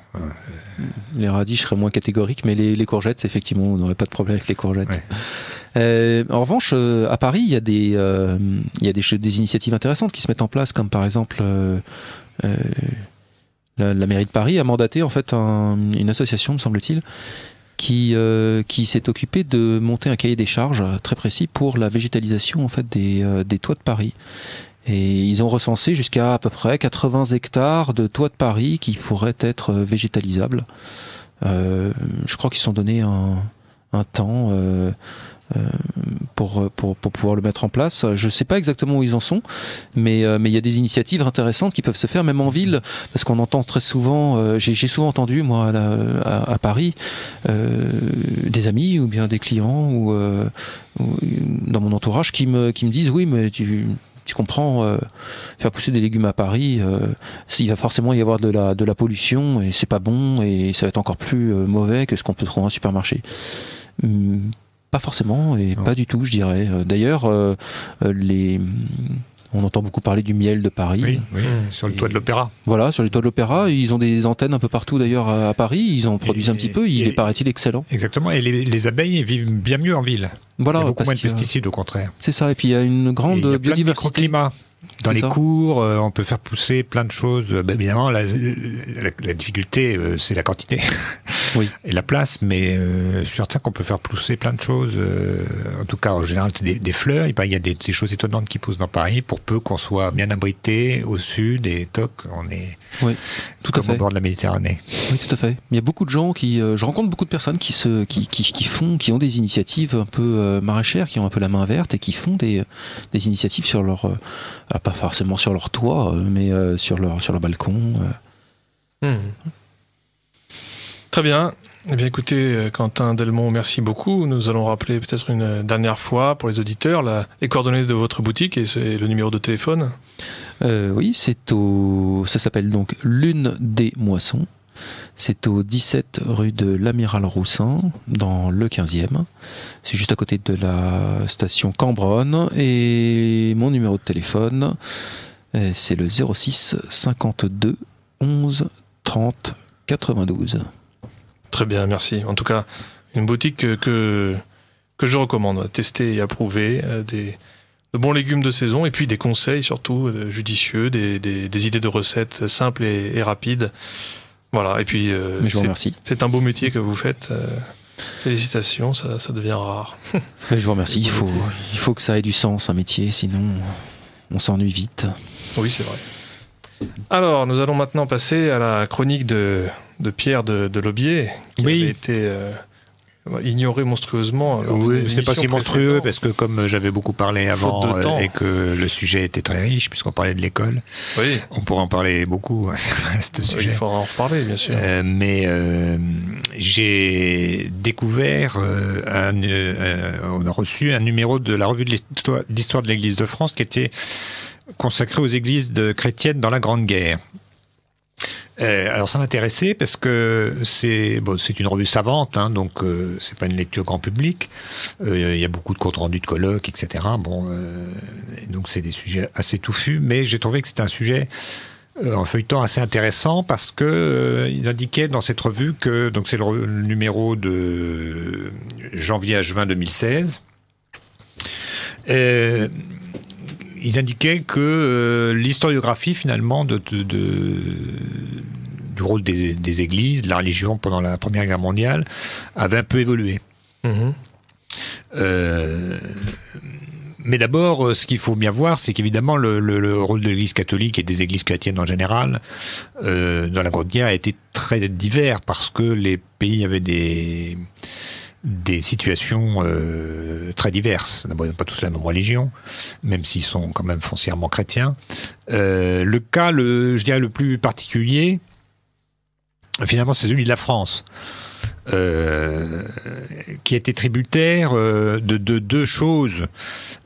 S5: Les radis, je serais moins catégorique, mais les courgettes, effectivement, on n'aurait pas de problème avec les courgettes.
S4: Ouais.
S5: En revanche, à Paris, il y a des initiatives intéressantes qui se mettent en place, comme par exemple la mairie de Paris a mandaté en fait une association, me semble-t-il, qui s'est occupée de monter un cahier des charges très précis pour la végétalisation en fait des toits de Paris. Et ils ont recensé jusqu'à peu près 80 hectares de toits de Paris qui pourraient être végétalisables. Je crois qu'ils se sont donné un temps pour pouvoir le mettre en place. Je ne sais pas exactement où ils en sont, mais il y a des initiatives intéressantes qui peuvent se faire même en ville, parce qu'on entend très souvent, j'ai souvent entendu moi à Paris des amis ou bien des clients ou dans mon entourage qui me disent oui mais tu comprends, faire pousser des légumes à Paris, il va forcément y avoir de la pollution et c'est pas bon et ça va être encore plus mauvais que ce qu'on peut trouver en supermarché. Pas forcément et pas du tout, je dirais. D'ailleurs, on entend beaucoup parler du miel de Paris.
S4: Oui, sur le toit de l'Opéra.
S5: Voilà, sur les toits de l'Opéra. Ils ont des antennes un peu partout d'ailleurs à Paris. Ils en produisent un petit peu. Il est, paraît-il, excellent.
S4: Exactement. Et les abeilles vivent bien mieux en ville.
S5: Voilà,
S4: il y a beaucoup moins de pesticides au contraire.
S5: C'est ça. Et puis il y a une grande biodiversité.
S4: Dans les cours, on peut faire pousser plein de choses. Évidemment, la difficulté, c'est la quantité et la place, mais je suis certain qu'on peut faire pousser plein de choses. En tout cas, en général, c'est des fleurs. Il y a des choses étonnantes qui poussent dans Paris, pour peu qu'on soit bien abrité au sud et toc, on est
S5: tout
S4: au bord de la Méditerranée.
S5: Oui, tout à fait. Il y a beaucoup de gens je rencontre beaucoup de personnes qui ont des initiatives un peu maraîchères, qui ont un peu la main verte et qui font des initiatives sur leur pas forcément sur leur toit, mais sur leur balcon.
S2: Très bien. Eh bien, écoutez, Quentin Delmont, merci beaucoup. Nous allons rappeler peut-être une dernière fois pour les auditeurs les coordonnées de votre boutique et le numéro de téléphone.
S5: Oui, ça s'appelle donc Lune des Moissons. C'est au 17 rue de l'Amiral Roussin, dans le 15e. C'est juste à côté de la station Cambronne. Et mon numéro de téléphone, c'est le 06 52 11 30 92.
S2: Très bien, merci. En tout cas, une boutique que je recommande, tester et approuver, de bons légumes de saison et puis des conseils surtout judicieux, des idées de recettes simples et rapides. Voilà, et puis
S5: je vous remercie.
S2: C'est un beau métier que vous faites. Félicitations, ça devient rare.
S5: Je vous remercie. Il faut que ça ait du sens, un métier, sinon on s'ennuie vite.
S2: Oui, c'est vrai. Alors, nous allons maintenant passer à la chronique de Pierre de Laubier, qui avait été ignoré monstrueusement.
S4: Oui, c'était pas si monstrueux parce que comme j'avais beaucoup parlé avant et que le sujet était très riche puisqu'on parlait de l'école, on pourrait en parler beaucoup. Ce sujet.
S2: Il faudra en reparler, bien sûr.
S4: Mais j'ai découvert, on a reçu un numéro de la revue de l'histoire de l'Église de France qui était consacré aux églises chrétiennes dans la Grande Guerre. Alors ça m'intéressait parce que c'est une revue savante, hein, donc c'est pas une lecture grand public. Il y a beaucoup de comptes rendus de colloques, etc. Donc c'est des sujets assez touffus, mais j'ai trouvé que c'était un sujet en feuilleton assez intéressant parce que il indiquait dans cette revue que donc c'est le numéro de janvier à juin 2016. Ils indiquaient que l'historiographie finalement du rôle des églises, de la religion pendant la Première Guerre mondiale avait un peu évolué. Mais d'abord, ce qu'il faut bien voir, c'est qu'évidemment le rôle de l'Église catholique et des églises chrétiennes en général dans la Grande Guerre a été très divers parce que les pays avaient des des situations très diverses. D'abord, ils n'ont pas tous la même religion, même s'ils sont quand même foncièrement chrétiens. Le cas, je dirais, le plus particulier, finalement, c'est celui de la France. Qui était tributaire de deux choses,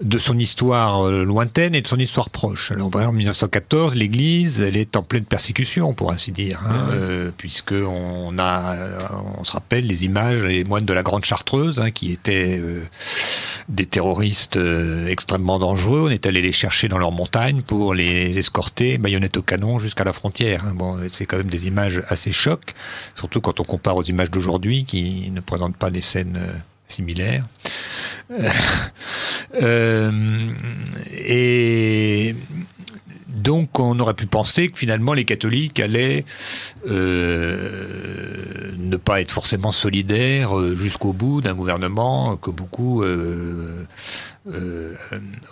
S4: de son histoire lointaine et de son histoire proche. Alors, par exemple, en 1914, l'Église, elle est en pleine persécution, pour ainsi dire, puisque on se rappelle les images des moines de la Grande Chartreuse, qui étaient des terroristes extrêmement dangereux. On est allé les chercher dans leurs montagnes pour les escorter, baïonnettes au canon, jusqu'à la frontière. Bon, c'est quand même des images assez chocs, surtout quand on compare aux images d'aujourd'hui, qui ne présentent pas des scènes similaires. Et donc, on aurait pu penser que finalement, les catholiques allaient ne pas être forcément solidaires jusqu'au bout d'un gouvernement que beaucoup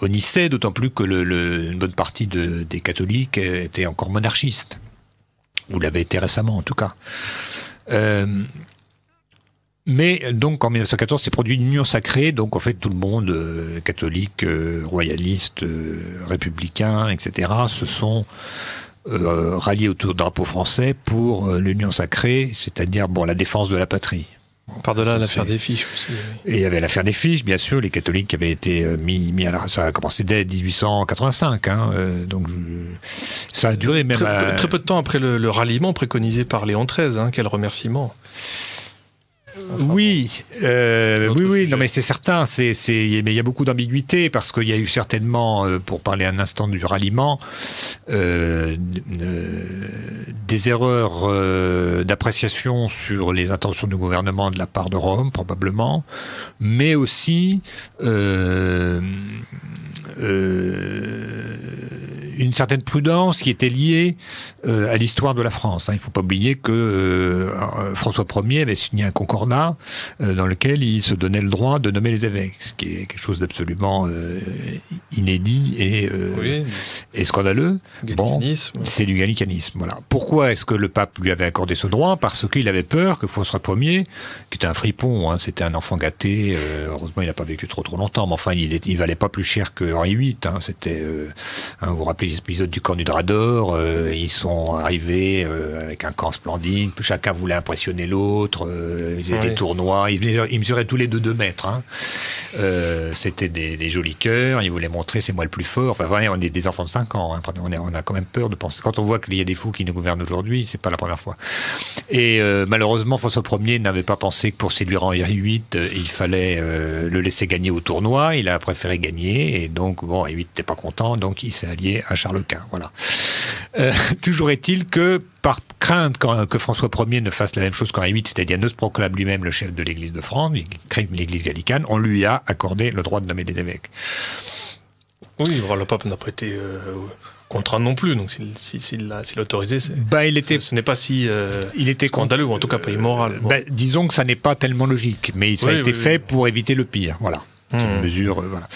S4: honnissaient, d'autant plus que une bonne partie des catholiques étaient encore monarchistes, ou l'avaient été récemment en tout cas. Mais donc en 1914 s'est produit une union sacrée, donc en fait tout le monde, catholique, royaliste, républicain, etc., se sont ralliés autour du drapeau français pour l'union sacrée, c'est-à-dire la défense de la patrie.
S2: Par-delà l'affaire des fiches aussi.
S4: Et il y avait l'affaire des fiches, bien sûr, les catholiques qui avaient été mis à la... Ça a commencé dès 1885, donc ça a duré même...
S2: Très peu de temps après le ralliement préconisé par Léon XIII, quel remerciement.
S4: Oui, non, mais c'est certain. Mais il y a beaucoup d'ambiguïté parce qu'il y a eu certainement, pour parler un instant du ralliement, des erreurs d'appréciation sur les intentions du gouvernement de la part de Rome, probablement, mais aussi une certaine prudence qui était liée à l'histoire de la France. Il ne faut pas oublier que François Ier avait signé un concordat dans lequel il se donnait le droit de nommer les évêques, ce qui est quelque chose d'absolument inédit et scandaleux. C'est du gallicanisme. Voilà. Pourquoi est-ce que le pape lui avait accordé ce droit ? Parce qu'il avait peur que François Ier, qui était un fripon, c'était un enfant gâté, heureusement il n'a pas vécu trop longtemps, mais enfin il valait pas plus cher que Henri VIII. C'était, vous vous rappelez l'épisode du camp du Drap d'Or, ils sont arrivés avec un camp splendide, chacun voulait impressionner l'autre, ils faisaient des tournois, ils mesuraient tous les 2 mètres. C'était des jolis cœurs, ils voulaient montrer c'est moi le plus fort. Enfin, on est des enfants de 5 ans, on a quand même peur de penser. Quand on voit qu'il y a des fous qui nous gouvernent aujourd'hui, c'est pas la première fois. Et malheureusement, François Ier n'avait pas pensé que pour séduire Henri VIII, il fallait le laisser gagner au tournoi. Il a préféré gagner, et donc Henri VIII n'était pas content, donc il s'est allié à Charles Quint. Voilà. Toujours est-il que, par crainte que François Ier ne fasse la même chose qu'Henri VIII, c'est-à-dire ne se proclame lui-même le chef de l'Église de France, il crée l'église gallicane, on lui a accordé le droit de nommer des évêques.
S2: Oui, le pape n'a pas été contraint non plus, donc s'il l'a autorisé, ce n'est pas si scandaleux, ou en tout cas pas immoral.
S4: Disons que ça n'est pas tellement logique, mais ça a été fait pour éviter le pire, voilà. Une mesure, voilà.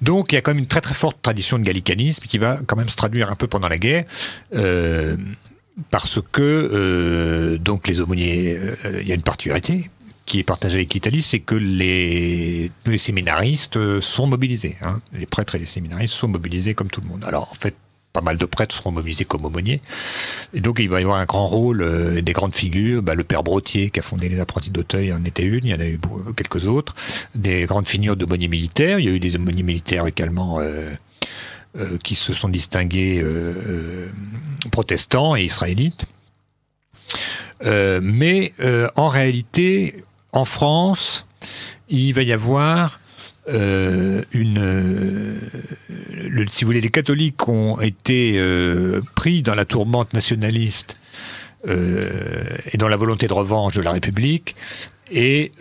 S4: Donc il y a quand même une très très forte tradition de gallicanisme qui va quand même se traduire un peu pendant la guerre, parce que donc les aumôniers, il y a une particularité qui est partagée avec l'Italie, c'est que tous les séminaristes sont mobilisés. Les prêtres et les séminaristes sont mobilisés comme tout le monde. Alors en fait, pas mal de prêtres seront mobilisés comme aumôniers. Et donc, il va y avoir un grand rôle, des grandes figures. Le père Brottier, qui a fondé les apprentis d'Auteuil, en était une. Il y en a eu quelques autres. Des grandes figures d'aumôniers militaires. Il y a eu des aumôniers militaires également qui se sont distingués protestants et israélites. Mais en réalité, en France, il va y avoir... si vous voulez, les catholiques ont été pris dans la tourmente nationaliste et dans la volonté de revanche de la République, et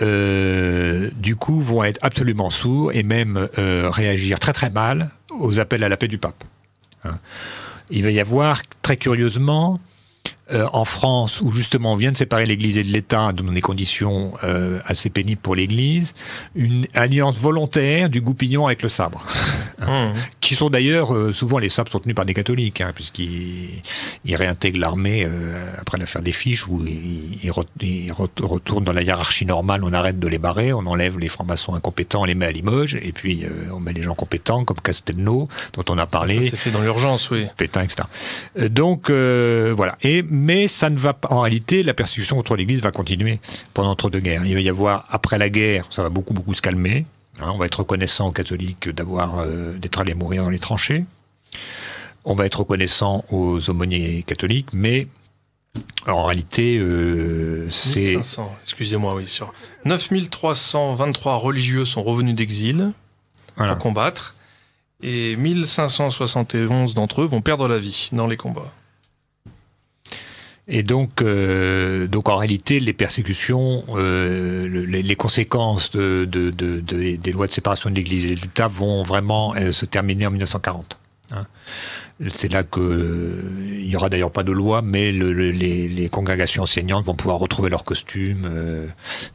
S4: du coup vont être absolument sourds et même réagir très très mal aux appels à la paix du pape. Il va y avoir très curieusement en France, où justement on vient de séparer l'Église et de l'État dans des conditions assez pénibles pour l'Église, une alliance volontaire du goupillon avec le sabre, qui sont d'ailleurs, souvent les sabres sont tenus par des catholiques, puisqu'ils réintègrent l'armée après l'affaire des Fiches, où ils retournent dans la hiérarchie normale, on arrête de les barrer, on enlève les francs-maçons incompétents, on les met à Limoges, et puis on met les gens compétents, comme Castelnau, dont on a parlé.
S2: Ça s'est fait dans l'urgence, oui.
S4: Pétain, etc. Donc, voilà. Mais ça ne va pas. En réalité, la persécution contre l'Église va continuer pendant l'entre-deux-guerres. Il va y avoir, après la guerre, ça va beaucoup se calmer. On va être reconnaissant aux catholiques d'être allés mourir dans les tranchées. On va être reconnaissant aux aumôniers catholiques, mais en réalité, c'est...
S2: 1500, excusez-moi, oui. Sur 9323 religieux sont revenus d'exil pour combattre, et 1571 d'entre eux vont perdre la vie dans les combats.
S4: Et donc en réalité, les persécutions, les conséquences des lois de séparation de l'Église et de l'État vont vraiment se terminer en 1940. C'est là il n'y aura d'ailleurs pas de loi, mais les congrégations enseignantes vont pouvoir retrouver leurs costumes,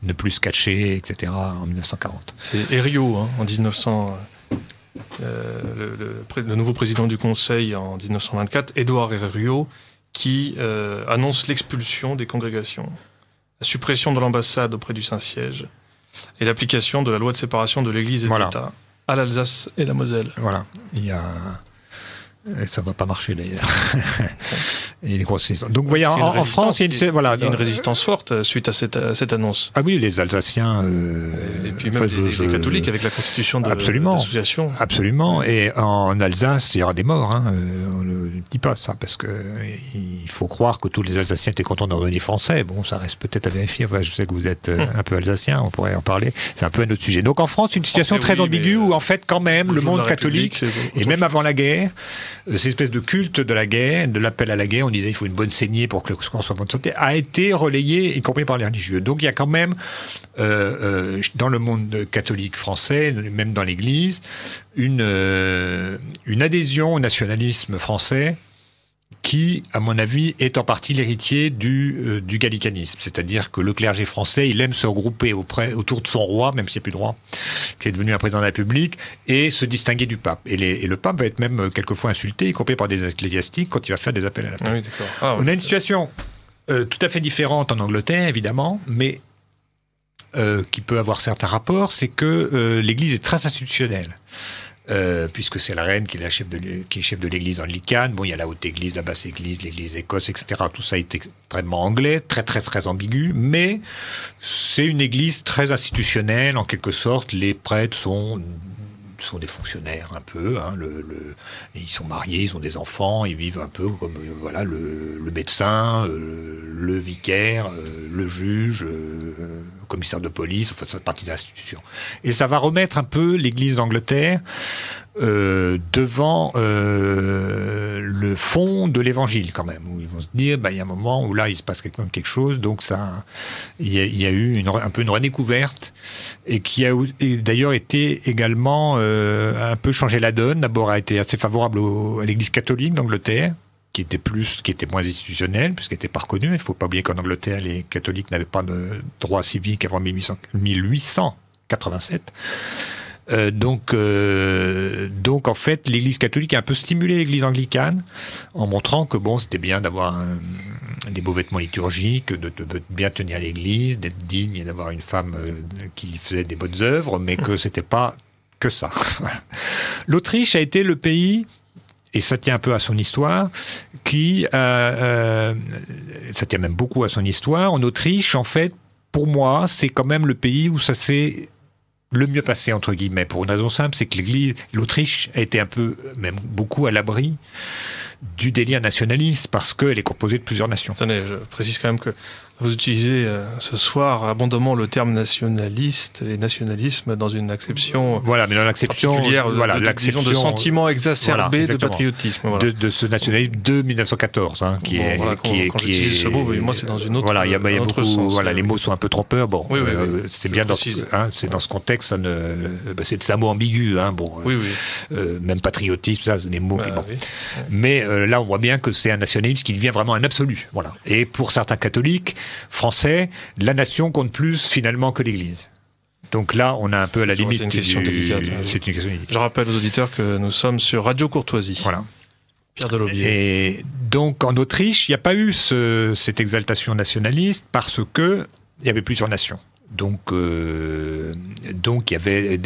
S4: ne plus se cacher, etc. en 1940.
S2: C'est Herriot, en 1900... le nouveau président du Conseil en 1924, Édouard Herriot, qui annonce l'expulsion des congrégations, la suppression de l'ambassade auprès du Saint-Siège et l'application de la loi de séparation de l'Église et de l'État à l'Alsace et la Moselle.
S4: Voilà, ça ne va pas marcher d'ailleurs. Donc vous voyez, en France, il y a
S2: une résistance forte suite à cette annonce.
S4: Ah oui, les Alsaciens...
S2: et puis même des catholiques avec la constitution de l'association.
S4: Absolument. Et en Alsace, il y aura des morts. On ne dit pas ça, parce qu'il faut croire que tous les Alsaciens étaient contents de redevenir français. Bon, ça reste peut-être à vérifier. Enfin, je sais que vous êtes un peu alsacien, on pourrait en parler. C'est un peu un autre sujet. Donc en France, une situation très ambiguë où en fait, quand même, le monde catholique, et même avant la guerre, cette espèce de culte de la guerre, de l'appel à la guerre, on disait il faut une bonne saignée pour que le corps soit en bonne santé, a été relayé, y compris par les religieux. Donc il y a quand même, dans le monde catholique français, même dans l'Église, une adhésion au nationalisme français qui, à mon avis, est en partie l'héritier du gallicanisme. C'est-à-dire que le clergé français, il aime se regrouper autour de son roi, même s'il n'y a plus de roi, qui est devenu un président de la République, et se distinguer du pape. Et le pape va être même quelquefois insulté, y compris par des ecclésiastiques, quand il va faire des appels à la paix.
S2: Ah oui, d'accord.
S4: On a une situation tout à fait différente en Angleterre, évidemment, mais qui peut avoir certains rapports, c'est que l'Église est très institutionnelle. Puisque c'est la reine qui est chef de l'église anglicane. Bon, il y a la haute église, la basse église, l'église d'Écosse, etc. Tout ça est extrêmement anglais, très très très ambigu, mais c'est une église très institutionnelle, en quelque sorte. Les prêtres sont des fonctionnaires un peu, ils sont mariés, ils ont des enfants, ils vivent un peu comme le médecin, le vicaire, le juge, le commissaire de police, enfin ça fait partie de l'institution. Et ça va remettre un peu l'Église d'Angleterre devant le fond de l'Évangile quand même, où ils vont se dire, il y a un moment où là il se passe quand même quelque chose, donc ça, il y a eu un peu une redécouverte, et qui a d'ailleurs été également un peu changé la donne. D'abord a été assez favorable à l'Église catholique d'Angleterre, qui était moins institutionnelle, puisqu'elle n'était pas reconnue. Il ne faut pas oublier qu'en Angleterre, les catholiques n'avaient pas de droit civique avant 1887. Donc en fait, l'Église catholique a un peu stimulé l'Église anglicane, en montrant que c'était bien d'avoir des beaux vêtements liturgiques, de bien tenir l'Église, d'être digne et d'avoir une femme qui faisait des bonnes œuvres, mais que c'était pas que ça. L'Autriche a été le pays, et ça tient un peu à son histoire, ça tient même beaucoup à son histoire. En Autriche, en fait, pour moi, c'est quand même le pays où ça s'est le mieux passé, entre guillemets, pour une raison simple, c'est que l'Autriche a été un peu, même beaucoup à l'abri du délire nationaliste, parce qu'elle est composée de plusieurs nations.
S2: Attendez, je précise quand même que Vous utilisez ce soir abondamment le terme nationaliste et nationalisme dans une acception
S4: voilà, mais dans l'acception
S2: particulière
S4: l'acception
S2: de sentiment exacerbé de patriotisme. Voilà.
S4: De ce nationalisme de 1914, hein, qui est...
S2: Quand j'utilise ce mot, moi c'est dans une autre
S4: voilà, il y a beaucoup,
S2: sens.
S4: voilà, les mots sont un peu trompeurs. Bon,
S2: oui,
S4: c'est bien c'est dans ce contexte, c'est un mot ambigu. Hein, bon, même patriotisme, ça, c'est des mots.
S2: Bah,
S4: bon. Mais là, on voit bien que c'est un nationalisme qui devient vraiment un absolu. Voilà. Et pour certains catholiques français, la nation compte plus finalement que l'Église. Donc là, on a un peu à la limite.
S2: C'est une question délicate.
S4: C'est une question délicate.
S2: Je rappelle aux auditeurs que nous sommes sur Radio Courtoisie.
S4: Voilà.
S2: Pierre Delobier.
S4: Et donc en Autriche, il n'y a pas eu cette exaltation nationaliste parce que il y avait plusieurs nations. Donc il y avait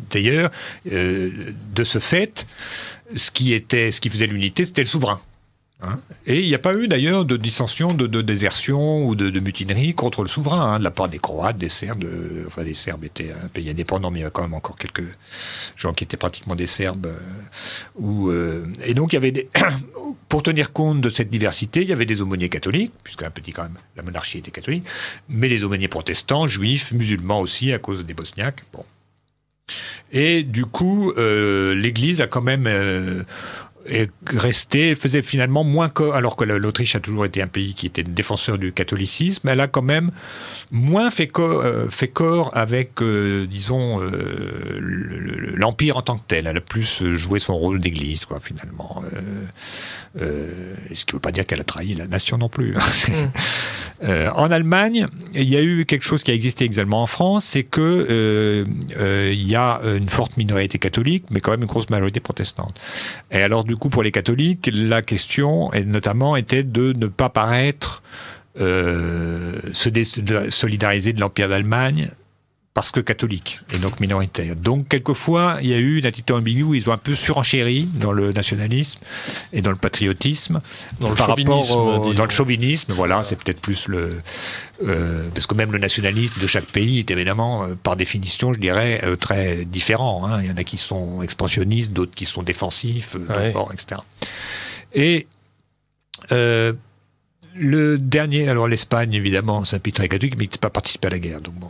S4: d'ailleurs de ce fait, ce qui faisait l'unité, c'était le souverain. Hein, et il n'y a pas eu d'ailleurs de dissension, de désertion ou de mutinerie contre le souverain, hein, de la part des Croates, des Serbes. Enfin, les Serbes étaient un pays indépendant, mais il y avait quand même encore quelques gens qui étaient pratiquement des Serbes. Et donc, il y avait pour tenir compte de cette diversité, il y avait des aumôniers catholiques, puisque un petit quand même, la monarchie était catholique, mais des aumôniers protestants, juifs, musulmans aussi, à cause des Bosniaques. Bon. Et du coup, l'Église a quand même... faisait finalement moins corps, alors que l'Autriche a toujours été un pays qui était défenseur du catholicisme, elle a quand même moins fait corps avec, disons, l'Empire en tant que tel. Elle a plus joué son rôle d'église, quoi, finalement. Ce qui ne veut pas dire qu'elle a trahi la nation non plus. En Allemagne, il y a eu quelque chose qui a existé également en France, c'est que il y a une forte minorité catholique, mais quand même une grosse majorité protestante. Et alors, du coup, pour les catholiques, la question, notamment, était de ne pas paraître se solidariser de l'Empire d'Allemagne parce que catholique, et donc minoritaire. Donc, quelquefois, il y a eu une attitude ambiguë où ils ont un peu surenchéri dans le nationalisme et dans le patriotisme.
S2: Dans le chauvinisme.
S4: Dans le chauvinisme, voilà, c'est peut-être plus parce que même le nationalisme de chaque pays est évidemment, par définition, je dirais, très différent. Hein. Il y en a qui sont expansionnistes, d'autres qui sont défensifs, etc. Et le dernier, alors l'Espagne, évidemment, c'est un pays très catholique, mais il n'a pas participé à la guerre, donc bon.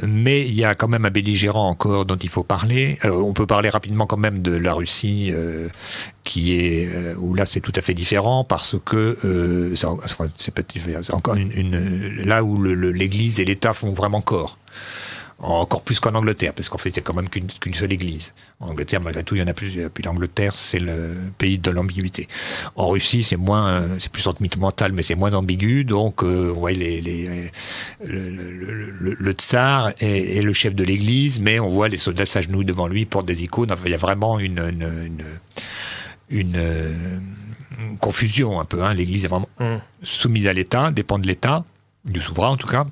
S4: Mais il y a quand même un belligérant encore dont il faut parler. Alors, on peut parler rapidement quand même de la Russie, qui est où là c'est tout à fait différent parce que c'est encore là où l'Église et l'État font vraiment corps. Encore plus qu'en Angleterre, parce qu'en fait, il n'y a quand même qu'une seule église. En Angleterre, malgré tout, il y en a plus. Puis l'Angleterre, c'est le pays de l'ambiguïté. En Russie, c'est plus sentimental, mais c'est moins ambigu. Donc, on voit le tsar est le chef de l'église, mais on voit les soldats s'agenouillent devant lui, portent des icônes. Enfin, il y a vraiment une confusion un peu. Hein. L'église est vraiment soumise à l'État, dépend de l'État, du souverain en tout cas.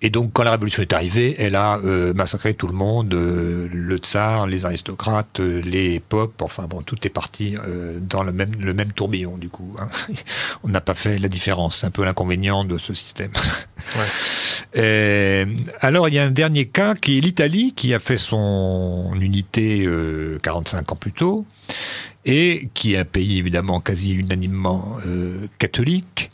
S4: Et donc, quand la Révolution est arrivée, elle a massacré tout le monde, le tsar, les aristocrates, les popes, enfin bon, tout est parti dans le même tourbillon, du coup. Hein. On n'a pas fait la différence, c'est un peu l'inconvénient de ce système. Ouais. Alors, il y a un dernier cas qui est l'Italie, qui a fait son unité 45 ans plus tôt, et qui est un pays, évidemment, quasi unanimement catholique.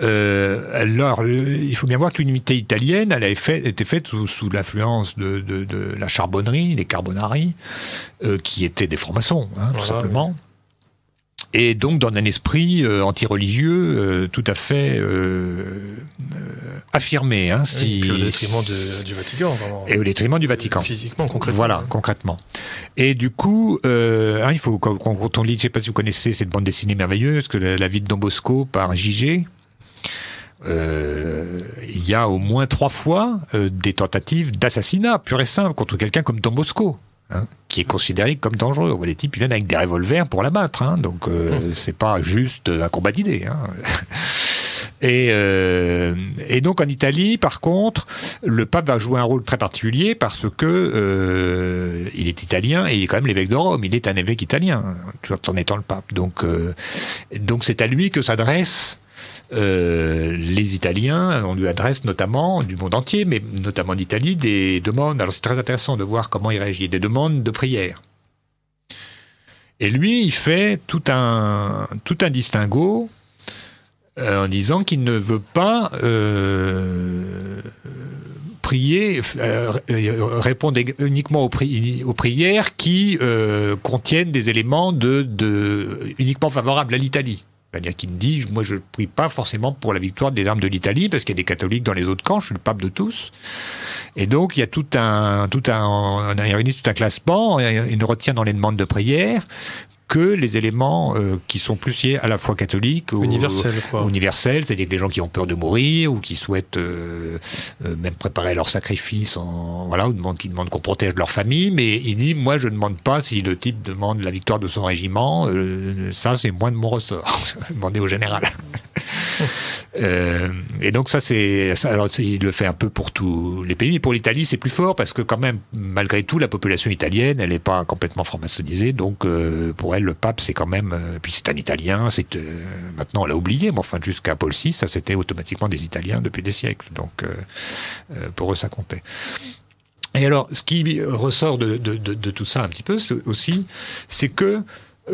S4: Alors, il faut bien voir que l'unité italienne, elle était faite sous l'influence de la charbonnerie, les carbonari, qui étaient des francs-maçons, hein, tout simplement. Oui. Et donc, dans un esprit anti-religieux tout à fait affirmé. Hein,
S2: oui, au détriment du Vatican. Vraiment.
S4: Et au détriment du Vatican.
S2: Physiquement, concrètement.
S4: Voilà, concrètement. Et du coup, il faut, quand on lit, je ne sais pas si vous connaissez cette bande dessinée merveilleuse, que la vie de Don Bosco par J.G., il y a au moins 3 fois des tentatives d'assassinat pur et simple contre quelqu'un comme Don Bosco, hein, qui est considéré comme dangereux. On voit les types, ils viennent avec des revolvers pour l'abattre, hein, donc c'est pas juste un combat d'idées. Hein. Et donc en Italie, par contre, le pape va jouer un rôle très particulier parce que il est italien et il est quand même l'évêque de Rome. Il est un évêque italien, tout en étant le pape. Donc c'est à lui que s'adressent les Italiens. On lui adresse notamment du monde entier, mais notamment d'Italie, des demandes. Alors c'est très intéressant de voir comment il réagit. Des demandes de prière. Et lui, il fait tout un distinguo en disant qu'il ne veut pas prier, répondre uniquement aux prières qui contiennent des éléments uniquement favorables à l'Italie. C'est-à-dire qu'il me dit, moi je ne prie pas forcément pour la victoire des armes de l'Italie, parce qu'il y a des catholiques dans les autres camps, je suis le pape de tous. Et donc il y a il réunit tout un classement, il ne retient dans les demandes de prière que les éléments qui sont plus liés à la foi catholique, universelle, c'est-à-dire que les gens qui ont peur de mourir ou qui souhaitent même préparer leur sacrifice, qui demandent qu'on protège leur famille, mais il dit, moi je ne demande pas si le type demande la victoire de son régiment, ça c'est moins de mon ressort, demander au général. Et donc il le fait un peu pour tous les pays, mais pour l'Italie c'est plus fort parce que quand même, malgré tout, la population italienne, elle n'est pas complètement franc-maçonnisée, donc pour elle le pape c'est quand même, puis c'est un Italien, maintenant on l'a oublié, mais enfin jusqu'à Paul VI, ça c'était automatiquement des Italiens depuis des siècles, donc pour eux ça comptait. Et alors ce qui ressort de tout ça un petit peu c'est que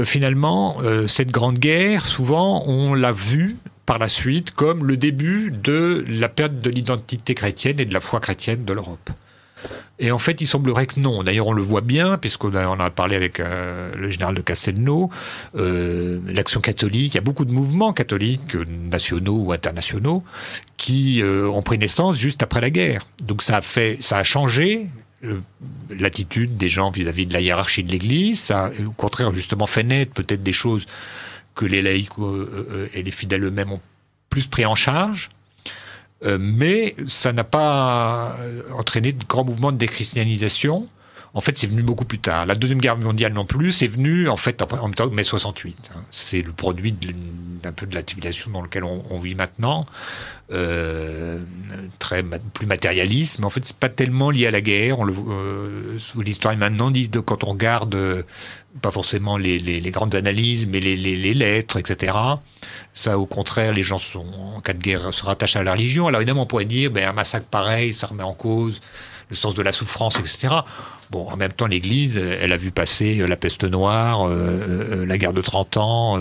S4: finalement cette grande guerre, souvent on l'a vue par la suite comme le début de la perte de l'identité chrétienne et de la foi chrétienne de l'Europe. Et en fait, il semblerait que non. D'ailleurs, on le voit bien, puisqu'on a parlé avec le général de Castelnau, l'Action catholique, il y a beaucoup de mouvements catholiques, nationaux ou internationaux, qui ont pris naissance juste après la guerre. Donc ça a changé l'attitude des gens vis-à-vis de la hiérarchie de l'Église, ça a au contraire justement fait naître peut-être des choses que les laïcs et les fidèles eux-mêmes ont plus pris en charge, mais ça n'a pas entraîné de grands mouvements de déchristianisation. En fait, c'est venu beaucoup plus tard. La Deuxième Guerre mondiale non plus, c'est venu en fait en même temps que mai 68. C'est le produit d'un peu de la civilisation dans laquelle on vit maintenant, plus matérialiste, mais en fait, c'est pas tellement lié à la guerre. L'histoire maintenant dit quand on regarde pas forcément les grandes analyses, mais les lettres, etc. Ça, au contraire, les gens en cas de guerre se rattachent à la religion. Alors évidemment, on pourrait dire, un massacre pareil, ça remet en cause le sens de la souffrance, etc. Bon, en même temps, l'Église, elle a vu passer la peste noire, la guerre de 30 ans,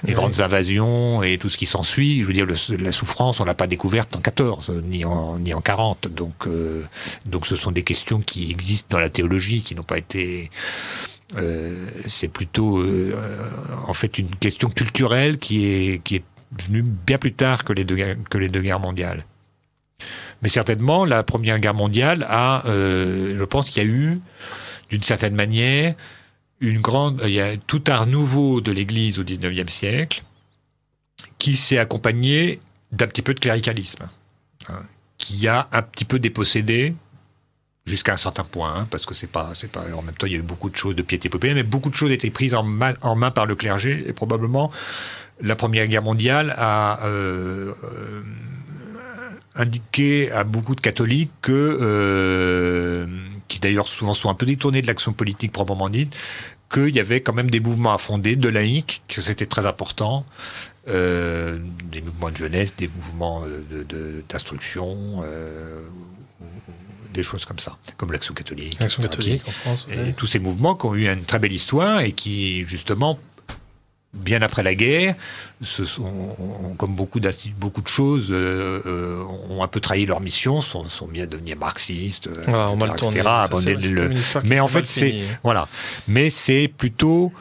S4: les grandes invasions et tout ce qui s'ensuit. Je veux dire, la souffrance, on l'a pas découverte en 14, ni en 40. Donc ce sont des questions qui existent dans la théologie, qui n'ont pas été... c'est plutôt en fait une question culturelle qui est venue bien plus tard que les deux guerres mondiales. Mais certainement, la Première Guerre mondiale je pense qu'il y a eu, d'une certaine manière, il y a tout un renouveau de l'Église au XIXe siècle qui s'est accompagné d'un petit peu de cléricalisme, qui a un petit peu dépossédé jusqu'à un certain point, parce que c'est pas en même temps il y a eu beaucoup de choses de piété populaire, mais beaucoup de choses étaient prises en main par le clergé, et probablement la Première Guerre mondiale a indiqué à beaucoup de catholiques qui d'ailleurs souvent sont un peu détournés de l'action politique proprement dite, qu'il y avait quand même des mouvements à fonder, de laïcs, que c'était très important, des mouvements de jeunesse, des mouvements d'instruction, des choses comme ça, comme l'Action catholique.
S2: L'Action catholique en France.
S4: Et tous ces mouvements qui ont eu une très belle histoire et qui, justement, bien après la guerre, comme beaucoup de choses, ont un peu trahi leur mission, sont mis à devenir marxistes, etc. Mais en fait, Mais c'est plutôt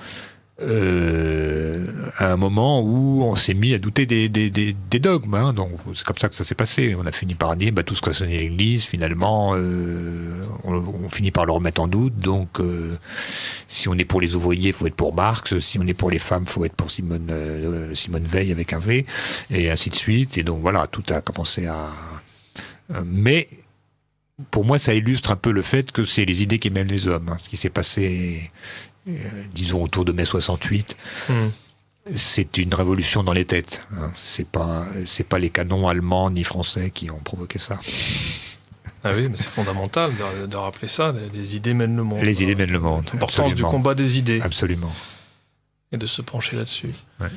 S4: à un moment où on s'est mis à douter des dogmes. Donc c'est comme ça que ça s'est passé. On a fini par dire tout ce que sonnait l'Église, finalement, on finit par le remettre en doute. Donc si on est pour les ouvriers, il faut être pour Marx. Si on est pour les femmes, il faut être pour Simone Veil avec un V, et ainsi de suite. Et donc voilà, tout a commencé à... Mais pour moi, ça illustre un peu le fait que c'est les idées qui mènent les hommes. Ce qui s'est passé... disons autour de mai 68, c'est une révolution dans les têtes. C'est pas les canons allemands ni français qui ont provoqué ça.
S2: Ah oui, mais c'est fondamental de rappeler ça. Les idées mènent le monde.
S4: Les idées mènent le monde.
S2: L'importance du combat des idées.
S4: Absolument.
S2: Et de se pencher là-dessus.
S4: Ouais.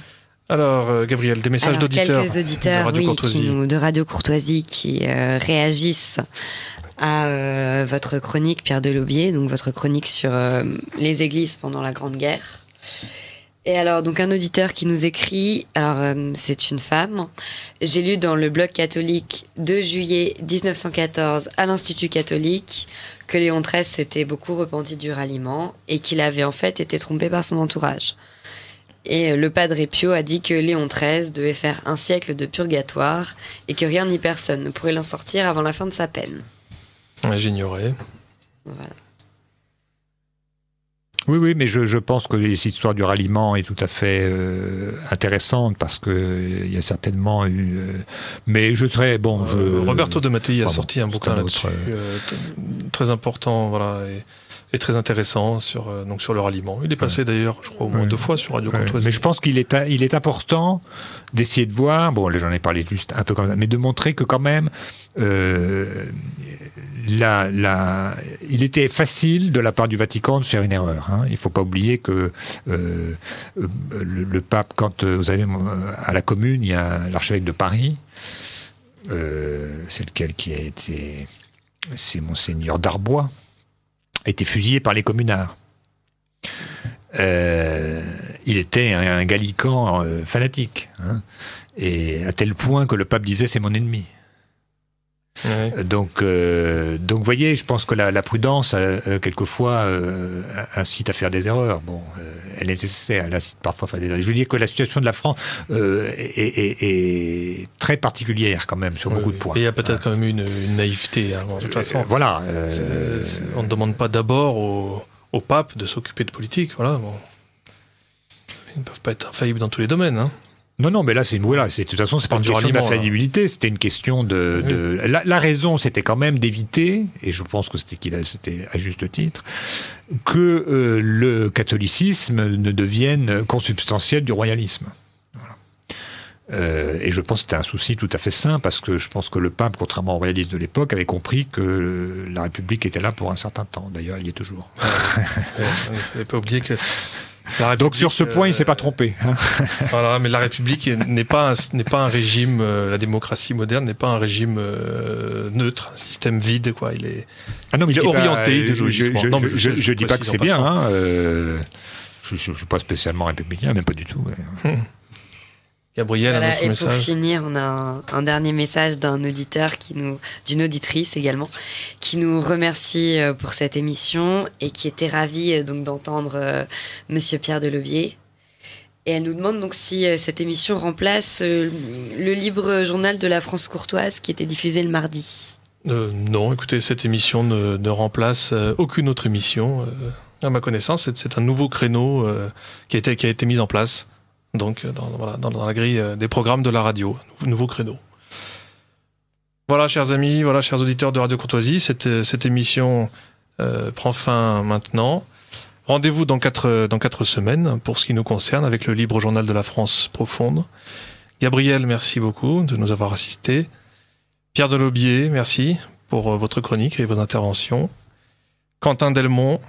S2: Alors, Gabriel, des messages d'auditeurs.
S3: Quelques auditeurs de Radio Courtoisie qui réagissent à votre chronique, Pierre Delaubier, donc votre chronique sur les églises pendant la Grande Guerre. Et alors, donc un auditeur qui nous écrit, alors c'est une femme, j'ai lu dans le blog catholique 2 juillet 1914 à l'Institut catholique que Léon XIII s'était beaucoup repenti du ralliement et qu'il avait en fait été trompé par son entourage. Et le Padre Pio a dit que Léon XIII devait faire un siècle de purgatoire et que rien ni personne ne pourrait l'en sortir avant la fin de sa peine.
S2: Ouais, j'ignorais.
S3: Voilà.
S4: Oui, mais je pense que cette histoire du ralliement est tout à fait intéressante parce que il y a certainement eu. Mais je serais bon.
S2: Roberto de Mattei a
S4: Pardon,
S2: sorti un bouquin là-dessus, très important, voilà, et très intéressant sur le ralliement. Il est passé d'ailleurs, je crois, au moins 2 fois sur Radio Courtoisie.
S4: Mais je pense qu'il est important d'essayer de voir. Bon, là j'en ai parlé juste un peu comme ça, mais de montrer que quand même. Il était facile de la part du Vatican de faire une erreur. Hein. Il ne faut pas oublier que le pape, quand vous avez à la Commune, il y a l'archevêque de Paris, c'est lequel qui a été, c'est Monseigneur Darbois, a été fusillé par les communards. Il était un gallican fanatique, hein, et à tel point que le pape disait c'est mon ennemi.
S2: Ouais.
S4: Donc, vous voyez, je pense que la prudence, quelquefois, incite à faire des erreurs. Bon, elle est nécessaire, elle incite parfois à faire des erreurs. Je veux dire que la situation de la France est très particulière quand même sur beaucoup de points.
S2: Et il y a peut-être quand même une naïveté. Hein, de toute façon,
S4: voilà.
S2: On ne demande pas d'abord au pape de s'occuper de politique. Voilà, bon. Ils ne peuvent pas être infaillibles dans tous les domaines. Hein.
S4: Non, mais là, de toute façon, c'est pas une question d'infaillibilité, c'était une question de... La raison, c'était quand même d'éviter, et je pense que c'était à juste titre, que le catholicisme ne devienne consubstantiel du royalisme. Voilà. Et je pense que c'était un souci tout à fait sain, parce que je pense que le pape, contrairement aux royalistes de l'époque, avait compris que la République était là pour un certain temps. D'ailleurs, elle y est toujours.
S2: Il ne fallait pas oublier que...
S4: Donc sur ce point, il ne s'est pas trompé.
S2: Voilà, mais la République n'est pas un régime, la démocratie moderne n'est pas un régime neutre, un système vide, quoi. Il est orienté idéologiquement.
S4: Je dis pas que c'est bien. Hein, je ne suis pas spécialement républicain, même pas du tout.
S2: Gabriel,
S3: voilà,
S2: un autre message.
S3: Et pour finir, on a un dernier message d'un auditeur d'une auditrice également, qui nous remercie pour cette émission et qui était ravie donc d'entendre Monsieur Pierre Delaubier. Et elle nous demande donc si cette émission remplace le libre journal de la France courtoise qui était diffusé le mardi.
S2: Non, écoutez, cette émission ne remplace aucune autre émission. À ma connaissance, c'est un nouveau créneau qui a été mis en place. Donc, dans la grille des programmes de la radio, nouveau créneau. Voilà, chers amis, voilà, chers auditeurs de Radio Courtoisie, cette émission prend fin maintenant. Rendez-vous dans 4 semaines, pour ce qui nous concerne, avec le Libre Journal de la France profonde. Gabriel, merci beaucoup de nous avoir assistés. Pierre Delaubier, merci pour votre chronique et vos interventions. Quentin Delmont,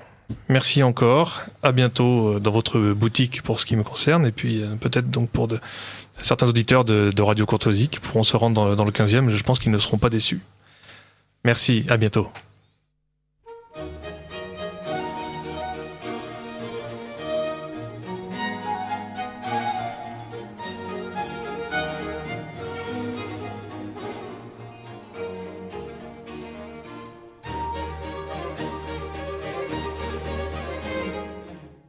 S2: merci encore. À bientôt dans votre boutique pour ce qui me concerne. Et puis peut-être donc pour certains auditeurs de Radio Courtoisie qui pourront se rendre dans le 15e. Je pense qu'ils ne seront pas déçus. Merci, à bientôt.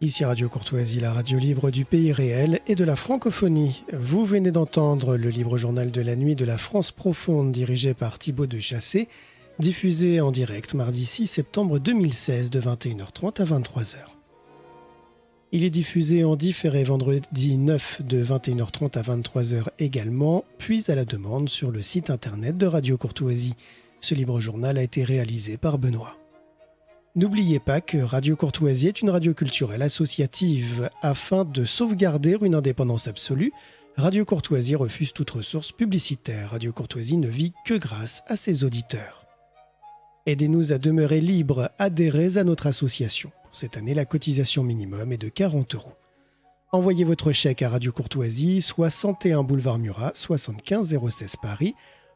S1: Ici Radio Courtoisie, la radio libre du pays réel et de la francophonie. Vous venez d'entendre le libre journal de la nuit de la France profonde dirigé par Thibaut de Chassé, diffusé en direct mardi 6 septembre 2016 de 21h30 à 23h. Il est diffusé en différé vendredi 9 de 21h30 à 23h également, puis à la demande sur le site internet de Radio Courtoisie. Ce libre journal a été réalisé par Benoît. N'oubliez pas que Radio Courtoisie est une radio culturelle associative. Afin de sauvegarder une indépendance absolue, Radio Courtoisie refuse toute ressource publicitaire. Radio Courtoisie ne vit que grâce à ses auditeurs. Aidez-nous à demeurer libres, adhérez à notre association. Pour cette année, la cotisation minimum est de 40 €. Envoyez votre chèque à Radio Courtoisie, 61 boulevard Murat, 75 016 Paris,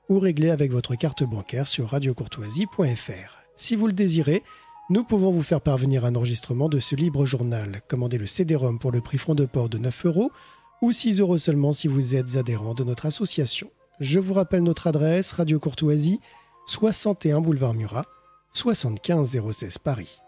S1: ou réglez avec votre carte bancaire sur radiocourtoisie.fr. Si vous le désirez, nous pouvons vous faire parvenir un enregistrement de ce libre journal. Commandez le CD-ROM pour le prix front de port de 9 € ou 6 € seulement si vous êtes adhérent de notre association. Je vous rappelle notre adresse, Radio Courtoisie, 61 boulevard Murat, 75 016 Paris.